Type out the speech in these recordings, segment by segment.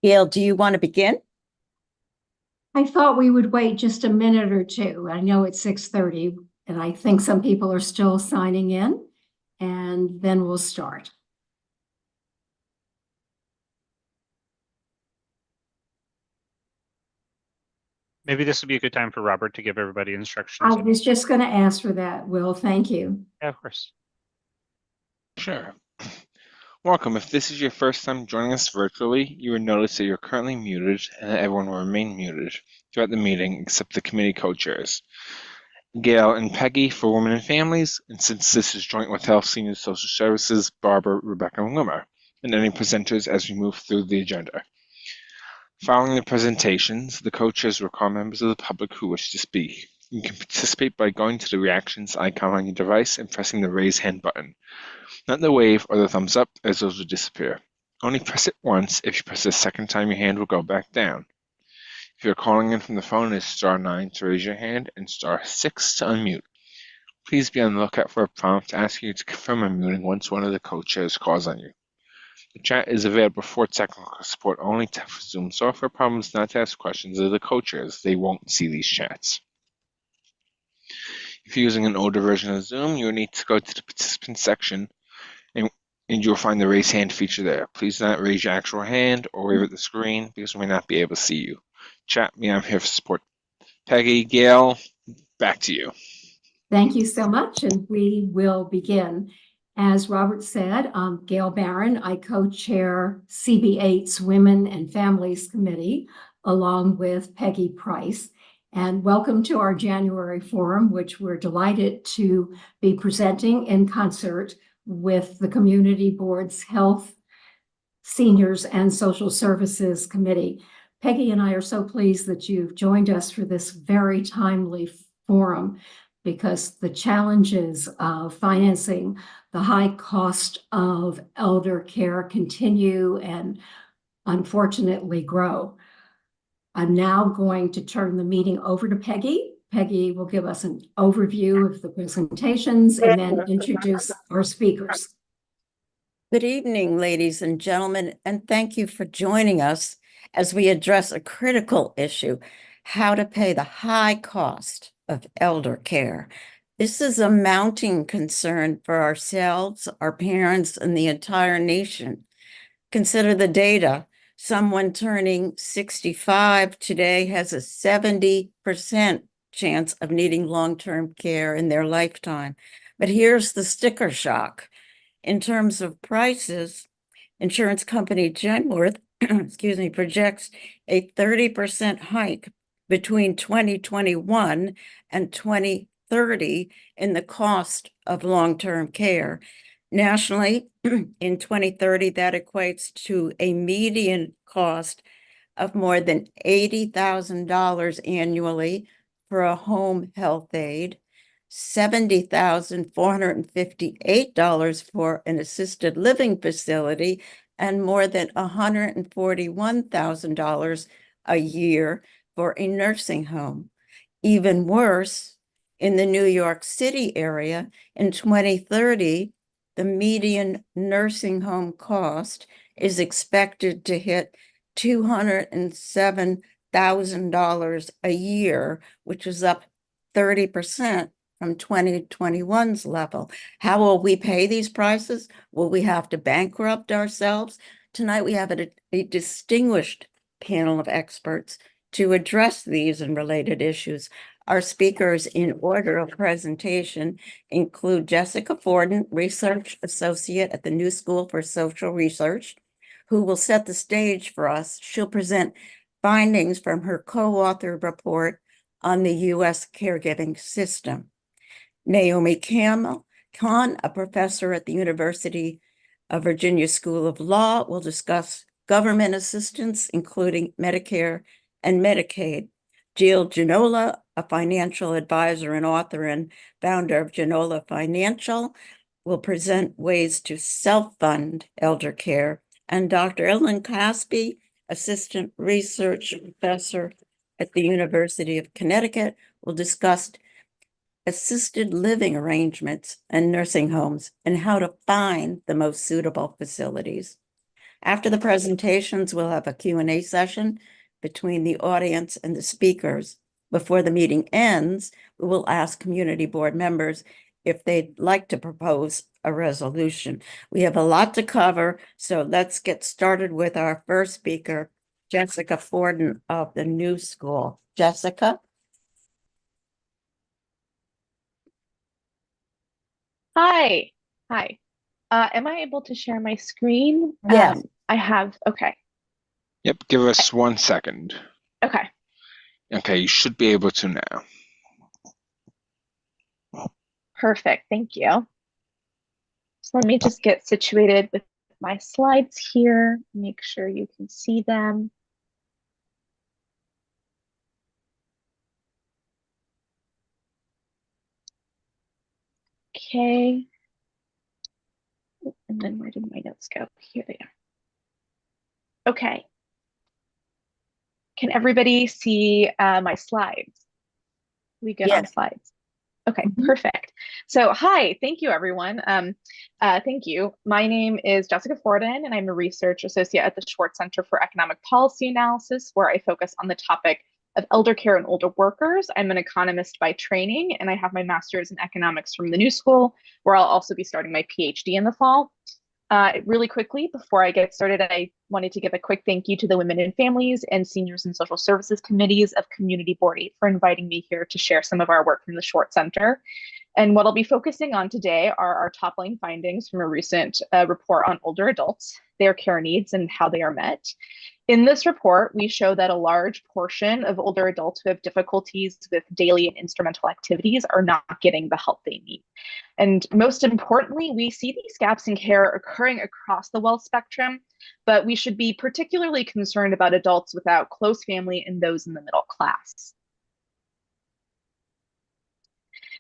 Gail, do you want to begin? I thought we would wait just a minute or two. I know it's 6:30, and I think some people are still signing in, and then we'll start. Maybe this would be a good time for Robert to give everybody I instructions. was just going to ask for that, Will. Thank you. Yeah, of course. Sure. Welcome. If this is your first time joining us virtually, you will notice that you're currently muted and that everyone will remain muted throughout the meeting except the committee co-chairs, Gail and Peggy for Women and Families, and since this is joint with Health, Senior Social Services, Barbara, Rebecca, and Wilmer, and any presenters as we move through the agenda. Following the presentations, the co-chairs will call members of the public who wish to speak. You can participate by going to the reactions icon on your device and pressing the raise hand button. Not the wave or the thumbs up, as those will disappear. Only press it once. If you press it a second time, your hand will go back down. If you're calling in from the phone, it's *9 to raise your hand and *6 to unmute. Please be on the lookout for a prompt asking you to confirm unmuting once one of the co-chairs calls on you. The chat is available for technical support only for Zoom software problems, not to ask questions of the co-chairs. They won't see these chats. If you're using an older version of Zoom, you will need to go to the participants section and you'll find the raise hand feature there. Please do not raise your actual hand or wave at the screen because we may not be able to see you. Chat me, I'm here for support. Peggy, Gail, back to you. Thank you so much, and we will begin. As Robert said, I'm Gail Barron. I co-chair CB8's Women and Families Committee, along with Peggy Price. And welcome to our January forum, which we're delighted to be presenting in concert with the Community Board's Health, Seniors, and Social Services Committee. Peggy and I are so pleased that you've joined us for this very timely forum, because the challenges of financing the high cost of elder care continue and unfortunately grow. I'm now going to turn the meeting over to Peggy. Peggy will give us an overview of the presentations and then introduce our speakers. Good evening, ladies and gentlemen, and thank you for joining us as we address a critical issue: how to pay the high cost of elder care. This is a mounting concern for ourselves, our parents, and the entire nation. Consider the data. Someone turning 65 today has a 70% chance of needing long-term care in their lifetime. But here's the sticker shock. In terms of prices, insurance company Genworth, projects a 30% hike between 2021 and 2030 in the cost of long-term care. Nationally, in 2030, that equates to a median cost of more than $80,000 annually for a home health aide, $70,458 for an assisted living facility, and more than $141,000 a year for a nursing home. Even worse, in the New York City area, in 2030, the median nursing home cost is expected to hit $207,000 a year, which is up 30% from 2021's level. How will we pay these prices? Will we have to bankrupt ourselves? Tonight, we have a distinguished panel of experts to address these and related issues. Our speakers in order of presentation include Jessica Forden, Research Associate at the New School for Social Research, who will set the stage for us. She'll present findings from her co-authored report on the U.S. caregiving system. Naomi Khan, a professor at the University of Virginia School of Law, will discuss government assistance, including Medicare and Medicaid. Jill Ginola, a financial advisor and author and founder of Ginola Financial, will present ways to self-fund elder care. And Dr. Ellen Caspi, assistant research professor at the University of Connecticut, will discuss assisted living arrangements and nursing homes and how to find the most suitable facilities. After the presentations, we'll have a Q&A session between the audience and the speakers. Before the meeting ends, we will ask community board members if they'd like to propose a resolution. We have a lot to cover, so let's get started with our first speaker, Jessica Forden of the New School. Jessica? Hi. Hi. Am I able to share my screen? Yes. Okay. Yep, give us 1 second. Okay. Okay, you should be able to now. Perfect. Thank you. So let me just get situated with my slides here. Make sure you can see them. Okay. And then where did my notes go? Here they are. Okay. Can everybody see my slides? We good on Yes. slides? Okay, Mhm. perfect. So hi, thank you everyone. Thank you. My name is Jessica Forden and I'm a research associate at the Schwartz Center for Economic Policy Analysis, where I focus on the topic of elder care and older workers. I'm an economist by training and I have my master's in economics from the New School, where I'll also be starting my PhD in the fall. Really quickly, before I get started, I wanted to give a quick thank you to the Women and Families and Seniors and Social Services Committees of Community Board 8 for inviting me here to share some of our work from the Schwartz Center. And what I'll be focusing on today are our top line findings from a recent report on older adults, their care needs, and how they are met. In this report, we show that a large portion of older adults who have difficulties with daily and instrumental activities are not getting the help they need. And most importantly, we see these gaps in care occurring across the wealth spectrum, but we should be particularly concerned about adults without close family and those in the middle class.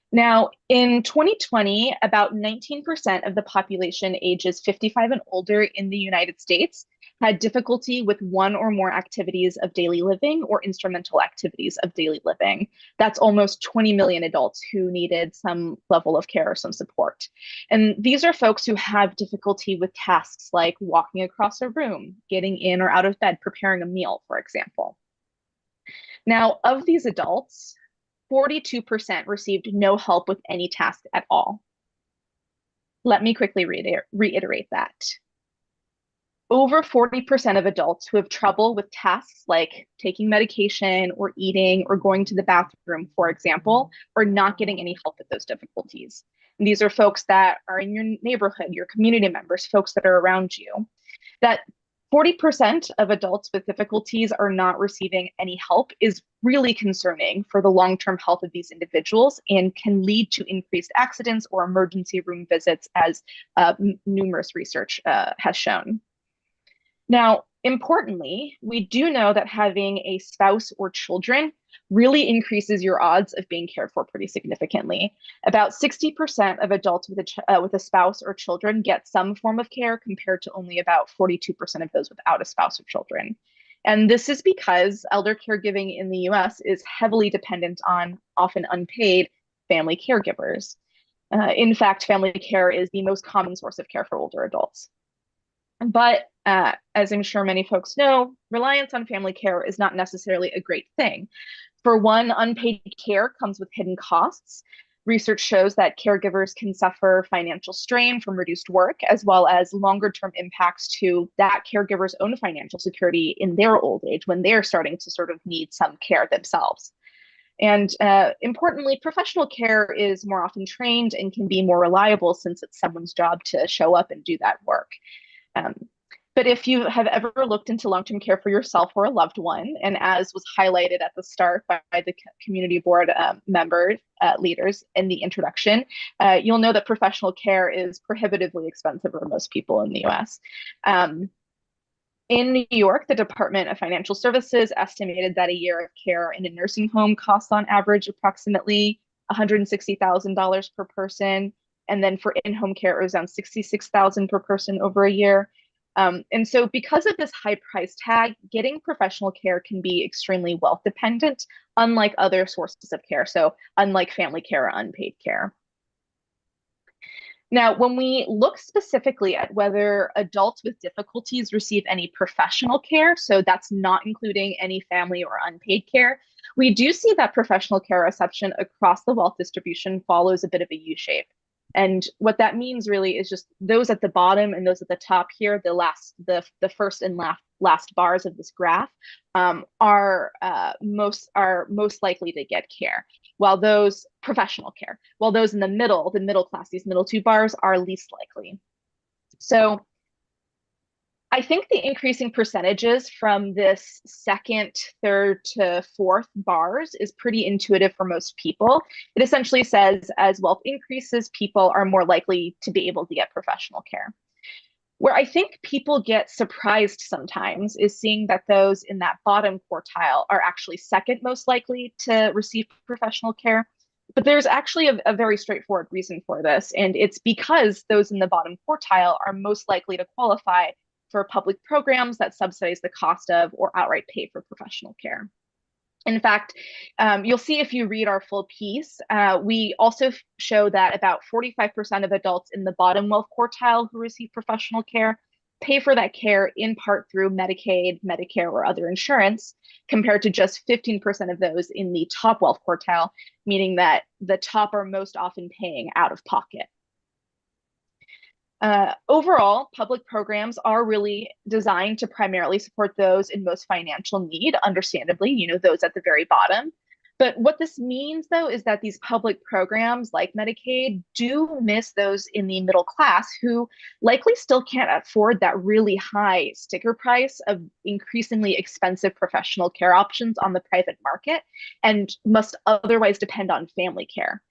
Now, in 2020, about 19% of the population ages 55 and older in the United States had difficulty with one or more activities of daily living or instrumental activities of daily living. That's almost 20 million adults who needed some level of care or some support. And these are folks who have difficulty with tasks like walking across a room, getting in or out of bed, preparing a meal, for example. Now, of these adults, 42% received no help with any task at all. Let me quickly reiterate that. Over 40% of adults who have trouble with tasks like taking medication or eating or going to the bathroom, for example, are not getting any help with those difficulties. And these are folks that are in your neighborhood, your community members, folks that are around you. That 40% of adults with difficulties are not receiving any help is really concerning for the long-term health of these individuals and can lead to increased accidents or emergency room visits, as numerous research has shown. Now, importantly, we do know that having a spouse or children really increases your odds of being cared for pretty significantly. About 60% of adults with a spouse or children get some form of care, compared to only about 42% of those without a spouse or children. And this is because elder caregiving in the US is heavily dependent on often unpaid family caregivers. In fact, family care is the most common source of care for older adults. But as I'm sure many folks know, reliance on family care is not necessarily a great thing. For one, unpaid care comes with hidden costs. Research shows that caregivers can suffer financial strain from reduced work, as well as longer term impacts to that caregiver's own financial security in their old age when they're starting to sort of need some care themselves. And importantly, professional care is more often trained and can be more reliable, since it's someone's job to show up and do that work. But if you have ever looked into long-term care for yourself or a loved one, and as was highlighted at the start by the community board leaders in the introduction, you'll know that professional care is prohibitively expensive for most people in the US. In New York, the Department of Financial Services estimated that a year of care in a nursing home costs on average approximately $160,000 per person. And then for in-home care, it was around $66,000 per person over a year. And so because of this high price tag, getting professional care can be extremely wealth dependent, unlike other sources of care. So unlike family care or unpaid care. Now, when we look specifically at whether adults with difficulties receive any professional care, so that's not including any family or unpaid care, we do see that professional care reception across the wealth distribution follows a bit of a U shape. And what that means really is just those at the bottom and those at the top here, the first and last bars of this graph, are most likely to get care, while those professional care, while those in the middle class, these middle two bars, are least likely. So I think the increasing percentages from this second, third to fourth bars is pretty intuitive for most people. It essentially says as wealth increases, people are more likely to be able to get professional care. Where I think people get surprised sometimes is seeing that those in that bottom quartile are actually second most likely to receive professional care. But there's actually a very straightforward reason for this, and it's because those in the bottom quartile are most likely to qualify for public programs that subsidize the cost of or outright pay for professional care. In fact, you'll see if you read our full piece, we also show that about 45% of adults in the bottom wealth quartile who receive professional care pay for that care in part through Medicaid, Medicare, or other insurance, compared to just 15% of those in the top wealth quartile, meaning that the top are most often paying out of pocket. Overall, public programs are really designed to primarily support those in most financial need, understandably, those at the very bottom. But what this means, though, is that these public programs like Medicaid do miss those in the middle class who likely still can't afford that really high sticker price of increasingly expensive professional care options on the private market and must otherwise depend on family care.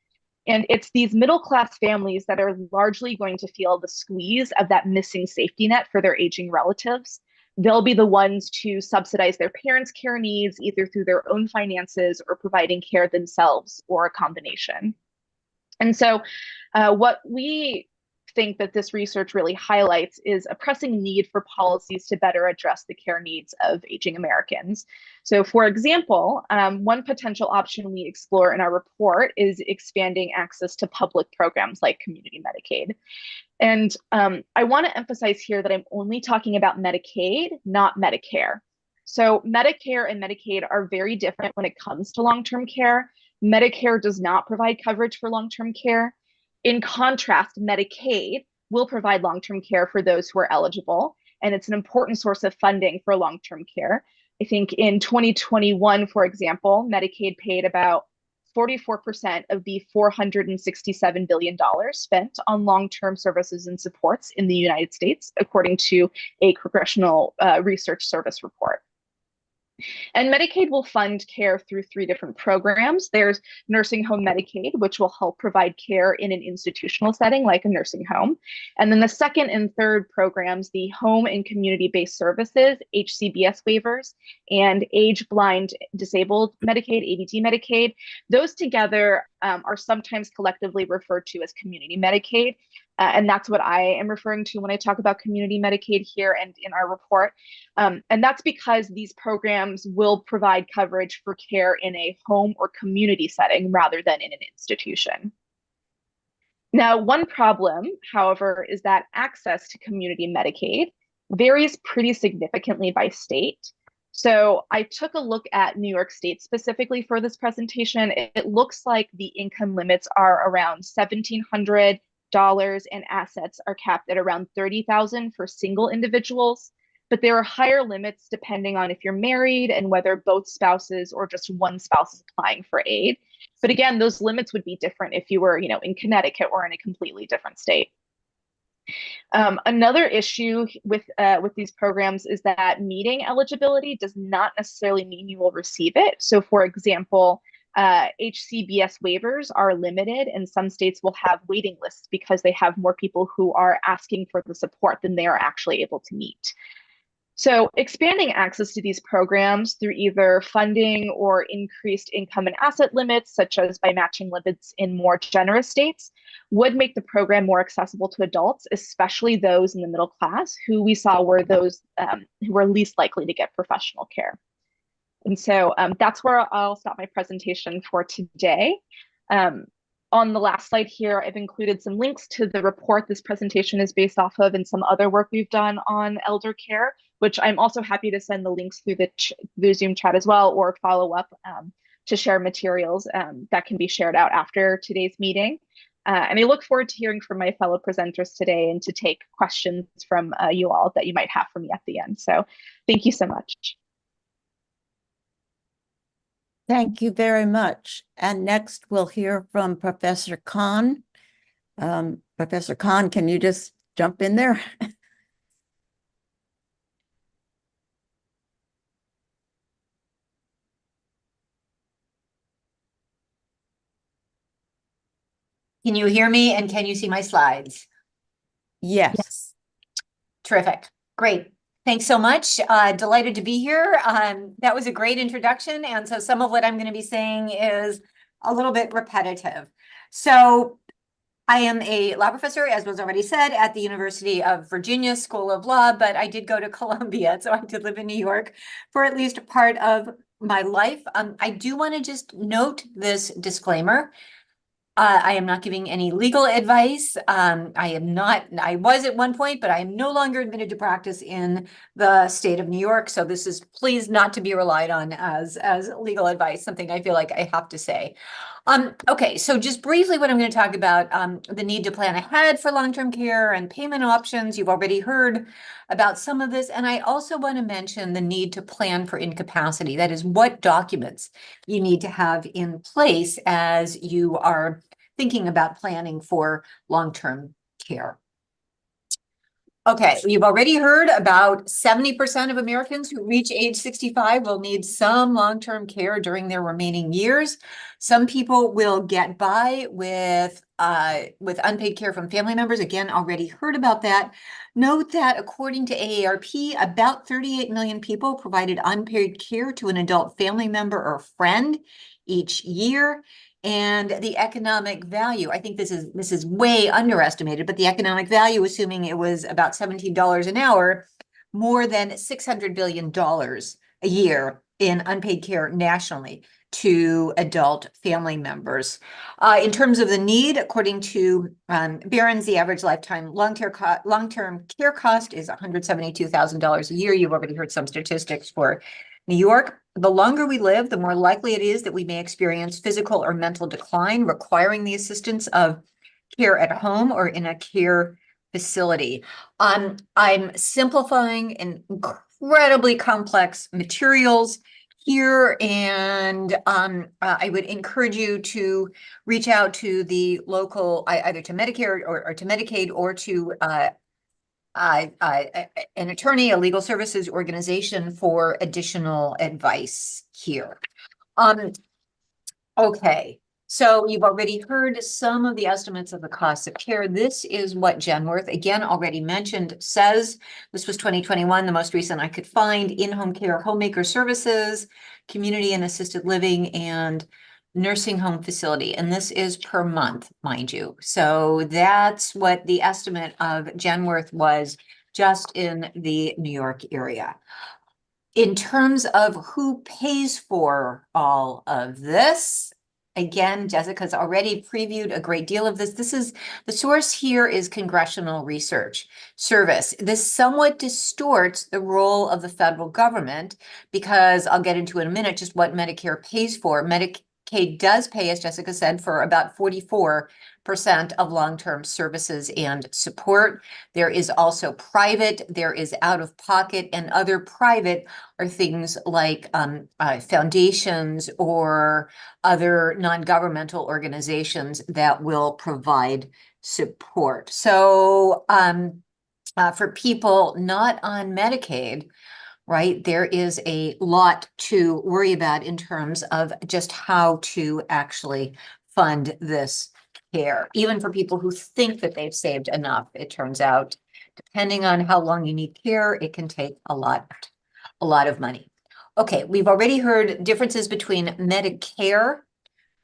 And it's these middle class families that are largely going to feel the squeeze of that missing safety net for their aging relatives. They'll be the ones to subsidize their parents' care needs, either through their own finances or providing care themselves, or a combination. And so what we think that this research really highlights is a pressing need for policies to better address the care needs of aging Americans. So, for example, one potential option we explore in our report is expanding access to public programs like community Medicaid. And I want to emphasize here that I'm only talking about Medicaid, not Medicare. So Medicare and Medicaid are very different when it comes to long-term care. Medicare does not provide coverage for long-term care. In contrast, Medicaid will provide long-term care for those who are eligible, and it's an important source of funding for long-term care. I think in 2021, for example, Medicaid paid about 44% of the $467 billion spent on long-term services and supports in the United States, according to a Congressional Research Service report. And Medicaid will fund care through 3 different programs. There's nursing home Medicaid, which will help provide care in an institutional setting like a nursing home. And then the second and third programs, the home and community-based services, HCBS waivers, and age blind disabled Medicaid, ABD Medicaid, those together are sometimes collectively referred to as community Medicaid. And that's what I am referring to when I talk about community Medicaid here and in our report. And that's because these programs will provide coverage for care in a home or community setting rather than in an institution. Now, one problem, however, is that access to community Medicaid varies pretty significantly by state. So I took a look at New York State specifically for this presentation. It looks like the income limits are around $1,700 and assets are capped at around $30,000 for single individuals. But there are higher limits depending on if you're married and whether both spouses or just one spouse is applying for aid. But again, those limits would be different if you were, in Connecticut or in a completely different state. Another issue with these programs is that meeting eligibility does not necessarily mean you will receive it. So, for example, HCBS waivers are limited, and some states will have waiting lists because they have more people who are asking for the support than they are actually able to meet. So expanding access to these programs through either funding or increased income and asset limits, such as by matching limits in more generous states, would make the program more accessible to adults, especially those in the middle class, who we saw were those who were least likely to get professional care. And so that's where I'll stop my presentation for today. On the last slide here, I've included some links to the report this presentation is based off of and some other work we've done on elder care, which I'm also happy to send the links through the Zoom chat as well, or follow up to share materials that can be shared out after today's meeting. And I look forward to hearing from my fellow presenters today and to take questions from you all that you might have for me at the end. So thank you so much. Thank you very much. And next we'll hear from Professor Khan. Professor Khan, can you just jump in there? Can you hear me and can you see my slides? Yes. Terrific. Great. Thanks so much. Delighted to be here. That was a great introduction. And so some of what I'm going to be saying is a little bit repetitive. So I am a law professor, as was already said, at the University of Virginia School of Law, but I did go to Columbia, so I did live in New York for at least a part of my life. I do want to just note this disclaimer. I am not giving any legal advice. I was at one point, but I am no longer admitted to practice in the state of New York. So this is please not to be relied on as legal advice, something I feel like I have to say. Okay, so just briefly what I'm going to talk about, the need to plan ahead for long-term care and payment options. You've already heard about some of this. And I also want to mention the need to plan for incapacity. That is what documents you need to have in place as you are thinking about planning for long-term care. Okay, you've already heard about 70% of Americans who reach age 65 will need some long-term care during their remaining years. Some people will get by with unpaid care from family members. Again, already heard about that. Note that according to AARP, about 38 million people provided unpaid care to an adult family member or friend each year. And the economic value, I think this is way underestimated, but the economic value, assuming it was about $17 an hour, more than $600 billion a year in unpaid care nationally to adult family members. In terms of the need, according to Barron's, the average lifetime long-term care cost is $172,000 a year. You've already heard some statistics for New York. The longer we live, the more likely it is that we may experience physical or mental decline, requiring the assistance of care at home or in a care facility. I'm simplifying incredibly complex materials here, and I would encourage you to reach out to the local, either to Medicare or to Medicaid, or to an attorney, a legal services organization for additional advice here. Okay, so you've already heard some of the estimates of the cost of care. This is what Genworth, again, already mentioned, says. This was 2021, the most recent I could find. In-home care, homemaker services, community and assisted living, and nursing home facility. And this is per month, mind you. So that's what the estimate of Genworth was just in the New York area. In terms of who pays for all of this, again, Jessica's already previewed a great deal of this. The source here is Congressional Research Service. This somewhat distorts the role of the federal government because I'll get into in a minute just what Medicare pays for. Medicaid does pay, as Jessica said, for about 44% of long-term services and support. There is also private, there is out-of-pocket, and other private are things like foundations or other non-governmental organizations that will provide support. So for people not on Medicaid, right, there is a lot to worry about in terms of just how to actually fund this care. Even for people who think that they've saved enough, it turns out, depending on how long you need care, it can take a lot of money. Okay, we've already heard differences between Medicare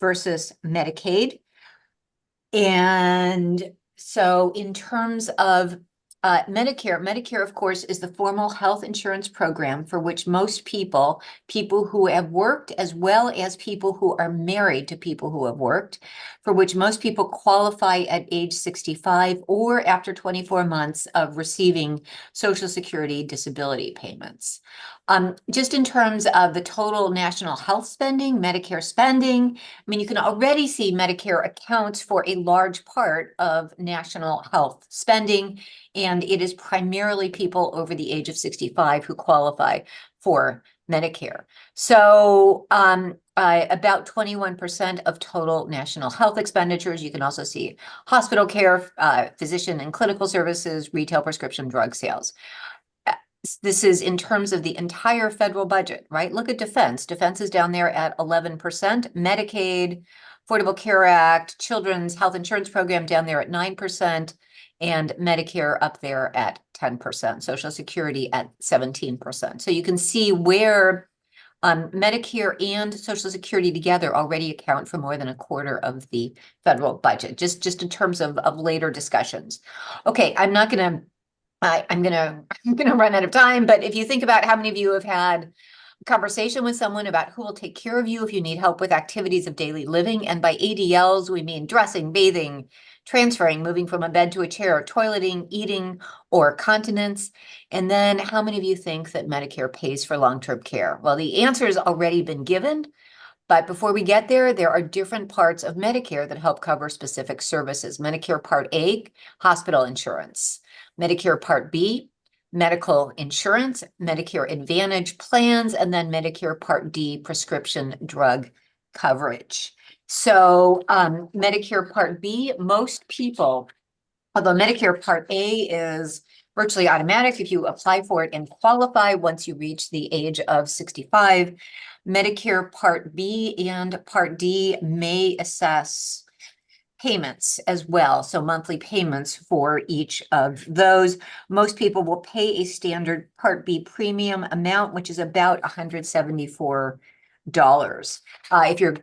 versus Medicaid. And so in terms of Medicare, of course, is the formal health insurance program for which most people who have worked, as well as people who are married to people who have worked, for which most people qualify at age 65 or after 24 months of receiving Social Security disability payments. Just in terms of the total national health spending, Medicare spending, I mean, you can already see Medicare accounts for a large part of national health spending, and it is primarily people over the age of 65 who qualify for Medicare. So about 21% of total national health expenditures. You can also see hospital care, physician and clinical services, retail prescription drug sales. This is in terms of the entire federal budget, right? Look at defense. Defense is down there at 11%. Medicaid, Affordable Care Act, Children's Health Insurance Program down there at 9%, and Medicare up there at 10%, Social Security at 17%. So you can see where Medicare and Social Security together already account for more than a quarter of the federal budget, just in terms of later discussions. Okay, I'm gonna run out of time, but if you think about how many of you have had a conversation with someone about who will take care of you if you need help with activities of daily living, and by ADLs, we mean dressing, bathing, transferring, moving from a bed to a chair, toileting, eating, or continence. And then how many of you think that Medicare pays for long-term care? Well, the answer has already been given. But before we get there, there are different parts of Medicare that help cover specific services. Medicare Part A, hospital insurance. Medicare Part B, medical insurance, Medicare Advantage plans, and then Medicare Part D, prescription drug coverage. So Medicare Part B, most people, although Medicare Part A is virtually automatic if you apply for it and qualify once you reach the age of 65, Medicare Part B and Part D may assess payments as well, so monthly payments for each of those. Most people will pay a standard Part B premium amount, which is about $174.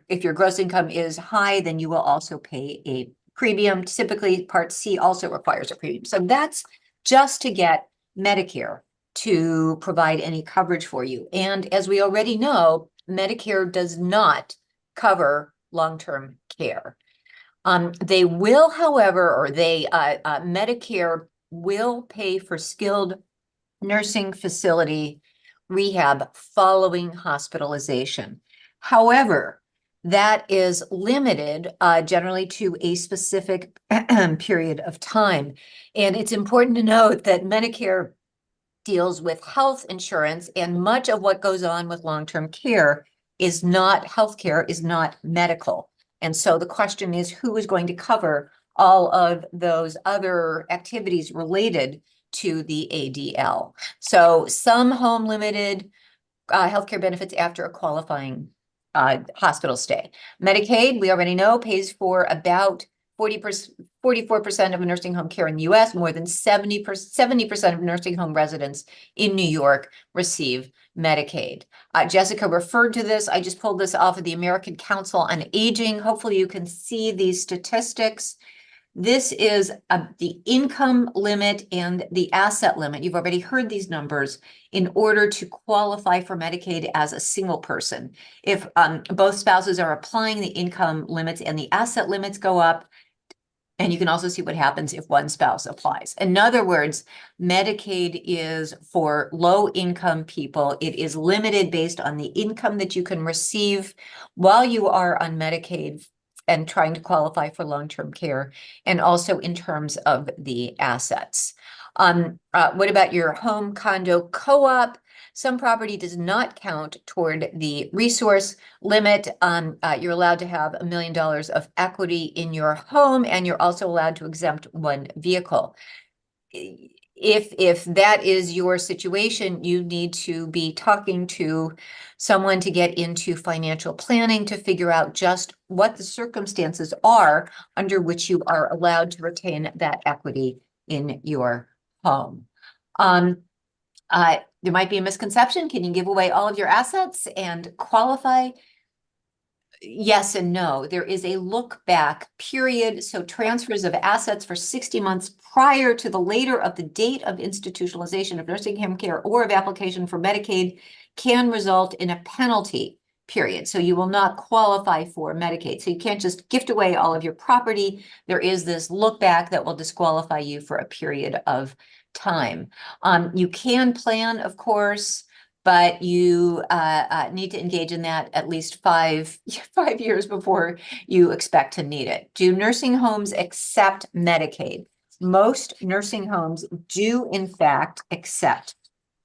If your gross income is high, then you will also pay a premium. Typically, Part C also requires a premium. So that's just to get Medicare to provide any coverage for you. And as we already know, Medicare does not cover long-term care. They will, however, Medicare will pay for skilled nursing facility rehab following hospitalization. However, that is limited generally to a specific period of time. And it's important to note that Medicare deals with health insurance, and much of what goes on with long-term care is not healthcare, is not medical. And so the question is, who is going to cover all of those other activities related to the ADL? So some home limited healthcare benefits after a qualifying hospital stay. Medicaid, we already know, pays for about 44% of nursing home care in the US. More than 70% of nursing home residents in New York receive Medicaid. Jessica referred to this. I just pulled this off of the American Council on Aging. Hopefully you can see these statistics. This is the income limit and the asset limit. You've already heard these numbers in order to qualify for Medicaid as a single person. If both spouses are applying, the income limits and the asset limits go up. And you can also see what happens if one spouse applies. In other words, Medicaid is for low-income people. It is limited based on the income that you can receive while you are on Medicaid and trying to qualify for long-term care, and also in terms of the assets. What about your home, condo, co-op? Some property does not count toward the resource limit. You're allowed to have $1 million of equity in your home, and you're also allowed to exempt one vehicle. If that is your situation, you need to be talking to someone to get into financial planning to figure out just what the circumstances are under which you are allowed to retain that equity in your home. There might be a misconception. Can you give away all of your assets and qualify? yes and no. There is a look back period. So transfers of assets for 60 months prior to the later of the date of institutionalization of nursing home care or of application for Medicaid can result in a penalty period. So you will not qualify for Medicaid. So you can't just gift away all of your property. There is this look back that will disqualify you for a period of time. You can plan, of course, but you need to engage in that at least 5 years before you expect to need it. Do nursing homes accept Medicaid? Most nursing homes do, in fact, accept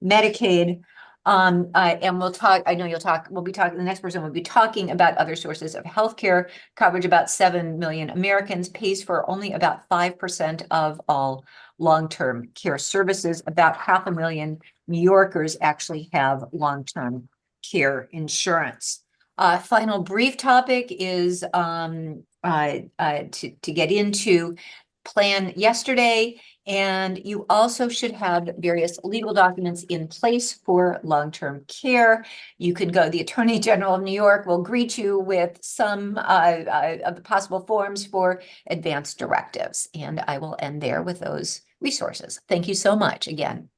Medicaid. And we'll talk, I know we'll be talking, the next person will be talking about other sources of healthcare coverage. About 7 million Americans, pays for only about 5% of all long-term care services. About 500,000 New Yorkers actually have long-term care insurance. Final brief topic is to get into plan yesterday. And you also should have various legal documents in place for long-term care. You can go, the Attorney General of New York will greet you with some of the possible forms for advance directives. And I will end there with those resources. Thank you so much again.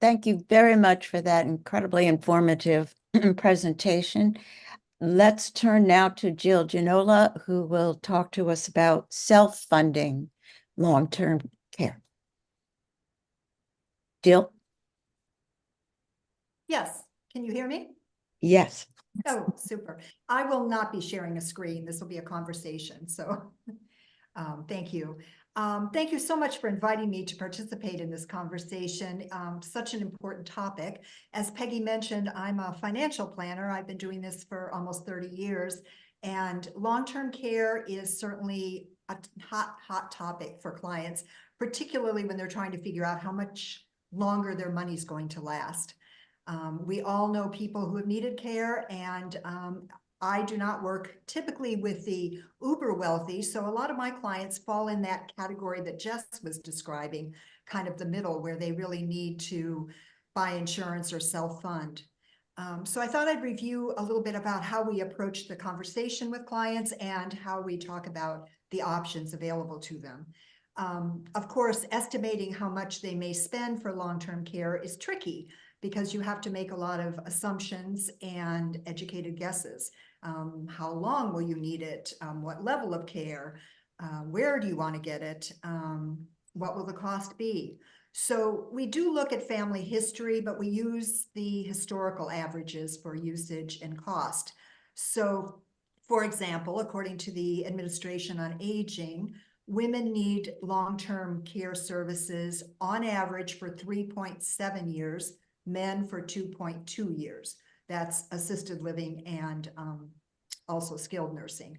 Thank you very much for that incredibly informative presentation. Let's turn now to Jill Ginola, who will talk to us about self-funding long-term care. Jill? Yes, can you hear me? Yes. Oh, super. I will not be sharing a screen. This will be a conversation, so thank you. Thank you so much for inviting me to participate in this conversation. Such an important topic. As Peggy mentioned, I'm a financial planner. I've been doing this for almost 30 years, and long-term care is certainly a hot topic for clients, particularly when they're trying to figure out how much longer their money's going to last. We all know people who have needed care, and I do not work typically with the uber wealthy, so a lot of my clients fall in that category that Jess was describing, kind of the middle, where they really need to buy insurance or self-fund. So I thought I'd review a little bit about how we approach the conversation with clients and how we talk about the options available to them. Of course, estimating how much they may spend for long-term care is tricky, because you have to make a lot of assumptions and educated guesses. How long will you need it? What level of care? Where do you want to get it? What will the cost be? So we do look at family history, but we use the historical averages for usage and cost. So, for example, according to the Administration on Aging, women need long-term care services on average for 3.7 years, men for 2.2 years. That's assisted living and also skilled nursing.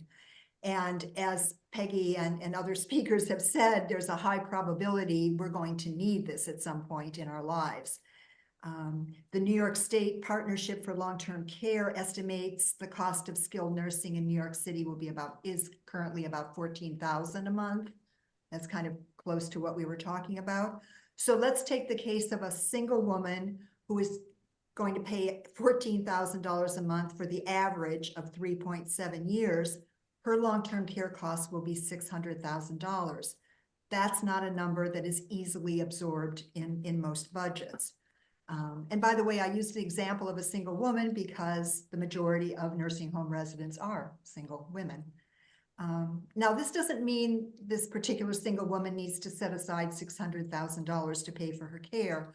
And as Peggy and other speakers have said, there's a high probability we're going to need this at some point in our lives. The New York State Partnership for Long-Term Care estimates the cost of skilled nursing in New York City is currently about $14,000 a month. That's kind of close to what we were talking about. So let's take the case of a single woman who is going to pay $14,000 a month for the average of 3.7 years. Her long-term care costs will be $600,000. That's not a number that is easily absorbed in most budgets. And by the way, I use the example of a single woman because the majority of nursing home residents are single women. Now, this doesn't mean this particular single woman needs to set aside $600,000 to pay for her care.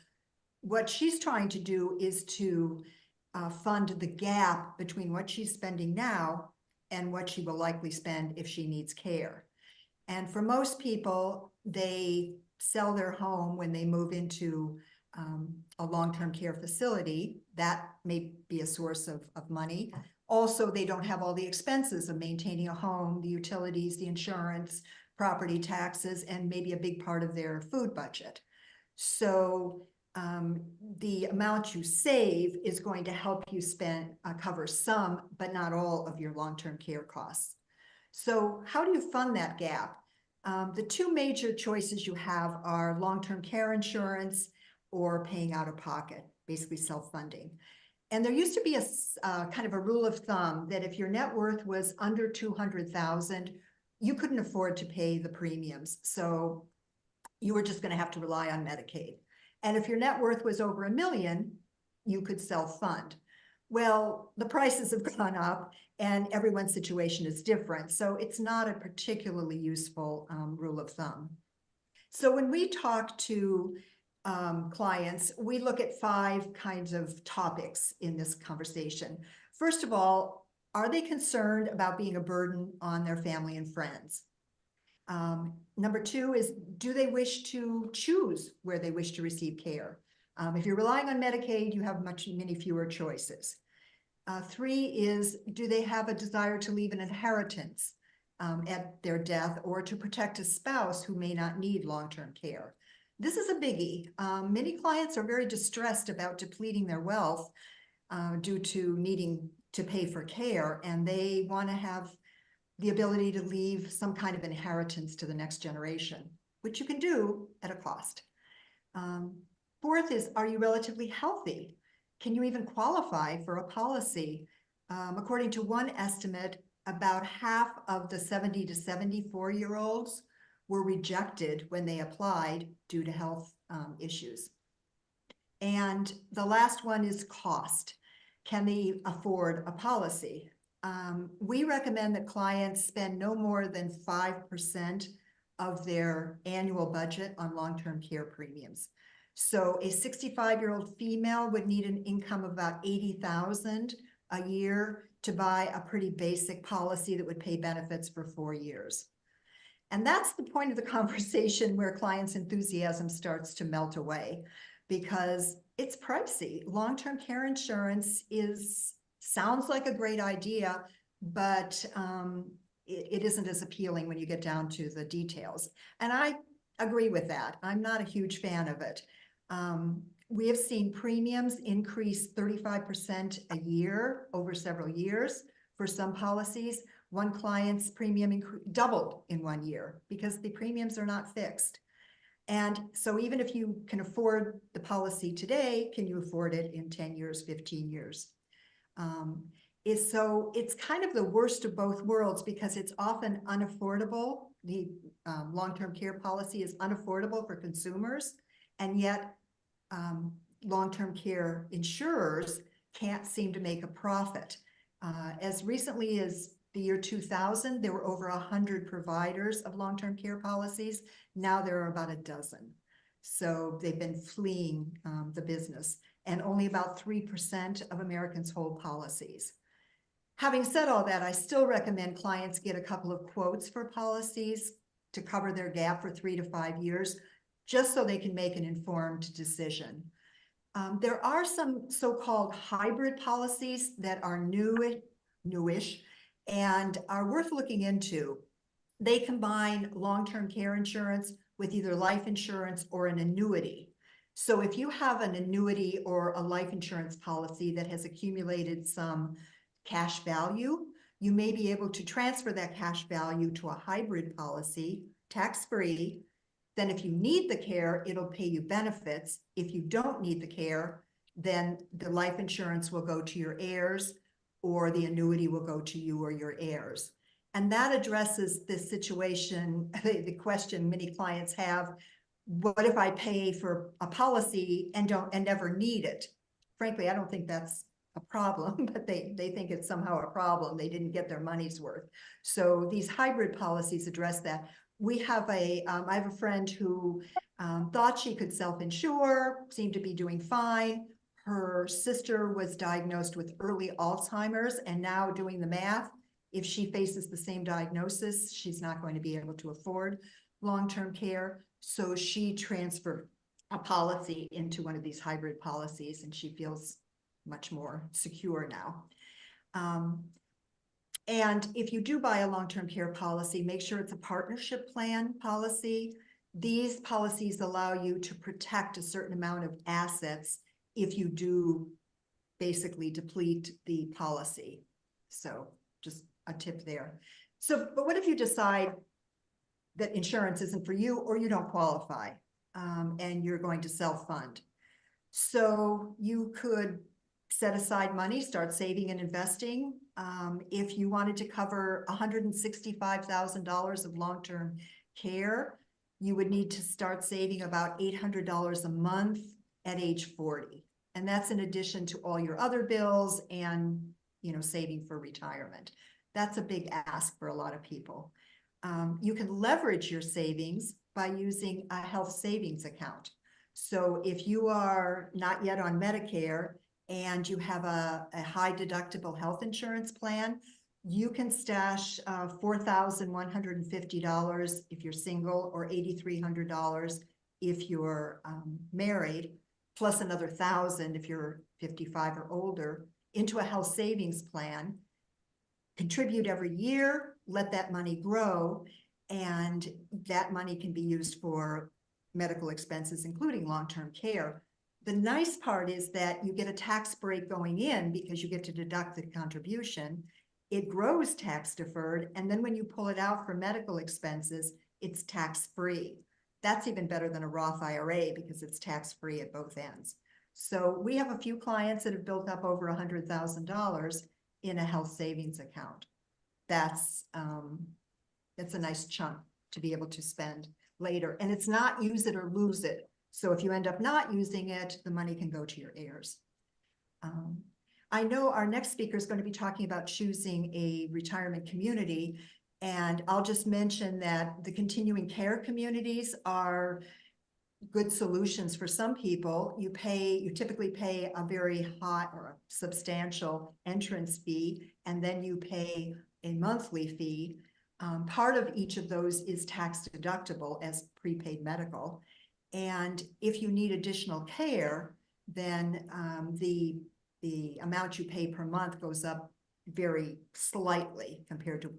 What she's trying to do is to fund the gap between what she's spending now and what she will likely spend if she needs care. And for most people, they sell their home when they move into a long-term care facility. That may be a source of money. Also, they don't have all the expenses of maintaining a home, the utilities, the insurance, property taxes, and maybe a big part of their food budget. So the amount you save is going to help you cover some, but not all of your long-term care costs. So how do you fund that gap? The two major choices you have are long-term care insurance or paying out of pocket, basically self-funding. And there used to be a kind of a rule of thumb that if your net worth was under 200,000, you couldn't afford to pay the premiums. So you were just going to have to rely on Medicaid. And if your net worth was over $1 million, you could self-fund. Well, the prices have gone up and everyone's situation is different. So it's not a particularly useful rule of thumb. So when we talk to clients, we look at 5 kinds of topics in this conversation. First of all, are they concerned about being a burden on their family and friends? Number 2 is, do they wish to choose where they wish to receive care? If you're relying on Medicaid, you have many fewer choices. 3 is, do they have a desire to leave an inheritance at their death or to protect a spouse who may not need long-term care? This is a biggie. Many clients are very distressed about depleting their wealth due to needing to pay for care, and they want to have the ability to leave some kind of inheritance to the next generation, which you can do at a cost. 4th is, are you relatively healthy? Can you even qualify for a policy? According to one estimate, about half of the 70 to 74-year-olds were rejected when they applied due to health issues. And the last one is cost. Can they afford a policy? We recommend that clients spend no more than 5% of their annual budget on long-term care premiums. So a 65-year-old female would need an income of about $80,000 a year to buy a pretty basic policy that would pay benefits for 4 years. And that's the point of the conversation where clients' enthusiasm starts to melt away, because it's pricey. Long-term care insurance sounds like a great idea, but it isn't as appealing when you get down to the details. And I agree with that. I'm not a huge fan of it. We have seen premiums increase 35% a year over several years for some policies. One client's premium doubled in 1 year because the premiums are not fixed. And so even if you can afford the policy today, can you afford it in 10 years, 15 years? So it's kind of the worst of both worlds, because it's often unaffordable. The long-term care policy is unaffordable for consumers, and yet long-term care insurers can't seem to make a profit. As recently as the year 2000, there were over 100 providers of long-term care policies. Now there are about a dozen. So they've been fleeing the business, and only about 3% of Americans hold policies. Having said all that, I still recommend clients get a couple of quotes for policies to cover their gap for 3 to 5 years, just so they can make an informed decision. There are some so-called hybrid policies that are newish, and are worth looking into. They combine long-term care insurance with either life insurance or an annuity. So if you have an annuity or a life insurance policy that has accumulated some cash value, you may be able to transfer that cash value to a hybrid policy, tax-free. Then if you need the care, it'll pay you benefits. If you don't need the care, then the life insurance will go to your heirs, or the annuity will go to you or your heirs. And that addresses this situation, the question many clients have: what if I pay for a policy and never need it? Frankly, I don't think that's a problem, but they think it's somehow a problem. They didn't get their money's worth. So these hybrid policies address that. I have a friend who thought she could self-insure, seemed to be doing fine. Her sister was diagnosed with early Alzheimer's, and now doing the math, if she faces the same diagnosis, she's not going to be able to afford long-term care. So she transferred a policy into one of these hybrid policies, and she feels much more secure now. And if you do buy a long-term care policy, make sure it's a partnership plan policy. These policies allow you to protect a certain amount of assets if you do basically deplete the policy. So just a tip there. So, but what if you decide that insurance isn't for you, or you don't qualify, and you're going to self-fund? So you could set aside money, start saving and investing. If you wanted to cover $165,000 of long-term care, you would need to start saving about $800 a month at age 40. And that's in addition to all your other bills and, saving for retirement. That's a big ask for a lot of people. You can leverage your savings by using a health savings account. So if you are not yet on Medicare and you have a high deductible health insurance plan, you can stash $4,150 if you're single, or $8,300 if you're married, plus another $1,000 if you're 55 or older, into a health savings plan. Contribute every year, let that money grow, and that money can be used for medical expenses, including long-term care. The nice part is that you get a tax break going in because you get to deduct the contribution. It grows tax deferred, and then when you pull it out for medical expenses, it's tax-free. That's even better than a Roth IRA because it's tax-free at both ends. So we have a few clients that have built up over $100,000 in a health savings account. That's a nice chunk to be able to spend later. And it's not use it or lose it. So if you end up not using it, the money can go to your heirs. I know our next speaker is going to be talking about choosing a retirement community. And I'll just mention that the continuing care communities are good solutions for some people. You typically pay a very high or a substantial entrance fee, and then you pay a monthly fee. Part of each of those is tax deductible as prepaid medical. And if you need additional care, then the amount you pay per month goes up very slightly compared to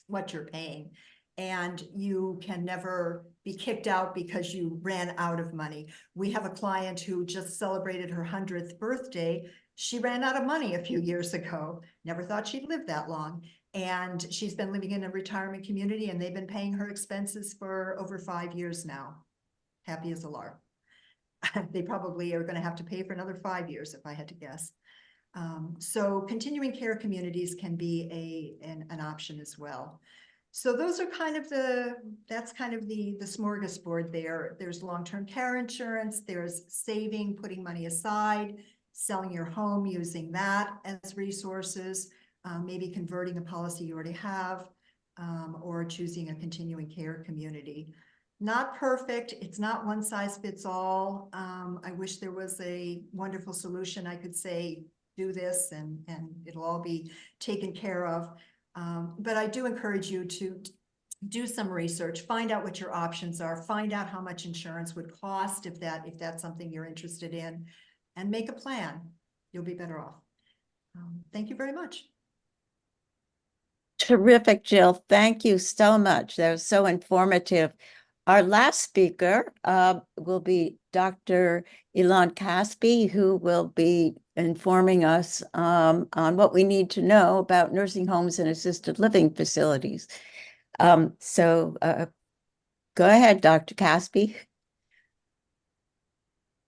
what you're paying. And you can never be kicked out because you ran out of money. We have a client who just celebrated her 100th birthday. She ran out of money a few years ago. Never thought she'd live that long. And she's been living in a retirement community, and they've been paying her expenses for over 5 years now. Happy as a lark. They probably are going to have to pay for another 5 years if I had to guess. So continuing care communities can be an option as well. So those are that's kind of the smorgasbord there. There's long-term care insurance, there's saving, putting money aside, selling your home, using that as resources, maybe converting a policy you already have, or choosing a continuing care community. Not perfect. It's not one size fits all. I wish there was a wonderful solution. I could say, do this and it'll all be taken care of. But I do encourage you to do some research, find out what your options are, find out how much insurance would cost if that's something you're interested in, and make a plan. You'll be better off. Thank you very much. Terrific, Jill. Thank you so much. That was so informative. Our last speaker will be Dr. Ilan Caspi, who will be informing us on what we need to know about nursing homes and assisted living facilities. So go ahead, Dr. Caspi.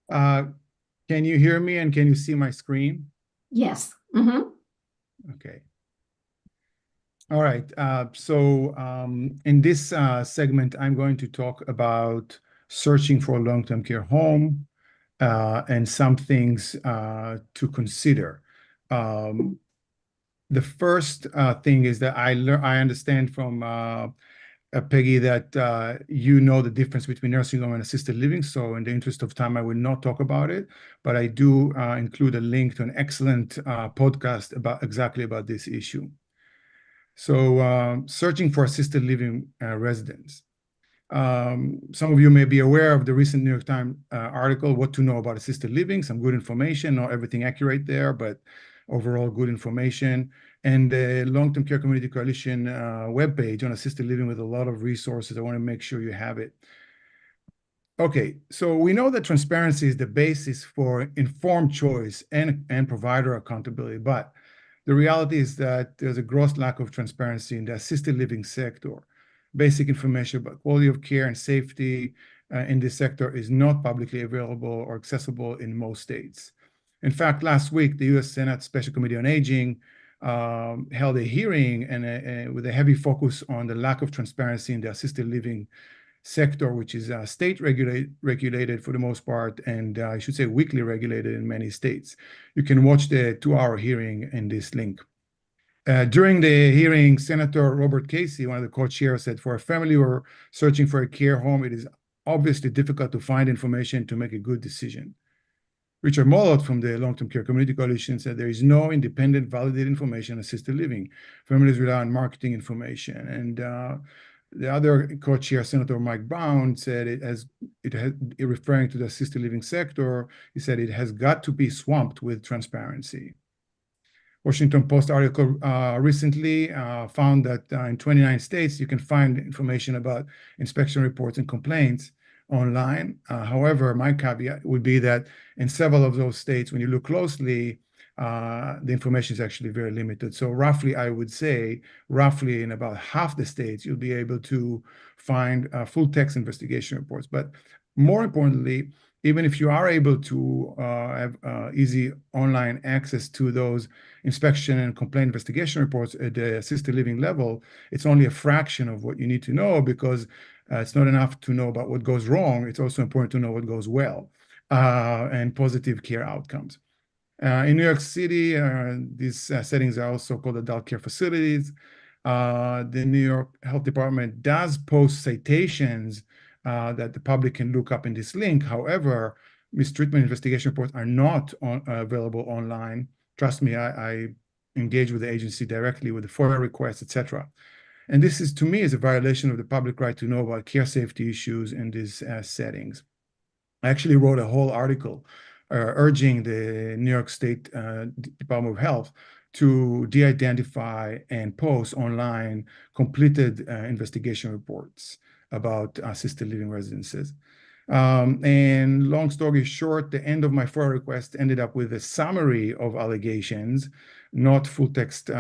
Can you hear me and can you see my screen? Yes. Mm-hmm. Okay. All right. So in this segment, I'm going to talk about searching for a long-term care home and some things to consider. The first thing is that I understand from Peggy that you know the difference between nursing home and assisted living. So in the interest of time, I will not talk about it, but I do include a link to an excellent podcast exactly about this issue. So searching for assisted living residents. Some of you may be aware of the recent New York Times article, What to Know About Assisted Living, some good information, not everything accurate there, but overall good information. And the Long-Term Care Community Coalition webpage on assisted living with a lot of resources. I want to make sure you have it. Okay, so we know that transparency is the basis for informed choice and provider accountability, but the reality is that there's a gross lack of transparency in the assisted living sector. Basic information about quality of care and safety in this sector is not publicly available or accessible in most states. In fact, last week, the U.S. Senate Special Committee on Aging held a hearing and with a heavy focus on the lack of transparency in the assisted living sector, which is state regulated for the most part, and I should say weekly regulated in many states. You can watch the 2-hour hearing in this link. During the hearing, Senator Robert Casey, one of the co-chairs, said, for a family who are searching for a care home, it is obviously difficult to find information to make a good decision. Richard Mollot from the Long-Term Care Community Coalition said there is no independent, validated information on assisted living. Families rely on marketing information. And the other co-chair, Senator Mike Brown, said referring to the assisted living sector, he said it has got to be swamped with transparency. Washington Post article recently found that in 29 states, you can find information about inspection reports and complaints online. However, my caveat would be that in several of those states, when you look closely, the information is actually very limited. So roughly, I would say, roughly in about half the states, you'll be able to find full text investigation reports. But more importantly, even if you are able to have easy online access to those inspection and complaint investigation reports at the assisted living level, it's only a fraction of what you need to know, because it's not enough to know about what goes wrong. It's also important to know what goes well and positive care outcomes. In New York City, these settings are also called adult care facilities. The New York Health Department does post citations that the public can look up in this link. However, mistreatment investigation reports are not available online. Trust me, I engage with the agency directly with the FOIA requests, etc. And this is, to me, is a violation of the public right to know about care safety issues in these settings. I actually wrote a whole article urging the New York State Department of Health to de-identify and post online completed investigation reports about assisted living residences. And long story short, the end of my FOIA request ended up with a summary of allegations, not full text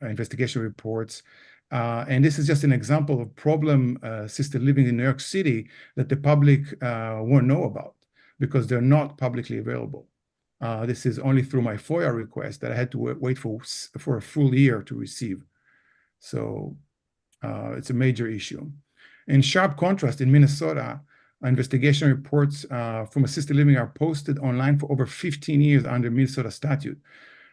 investigation reports. And this is just an example of problem assisted living in New York City that the public won't know about because they're not publicly available. This is only through my FOIA request that I had to wait for a full year to receive. So it's a major issue. In sharp contrast, in Minnesota, investigation reports from assisted living are posted online for over 15 years under Minnesota statute.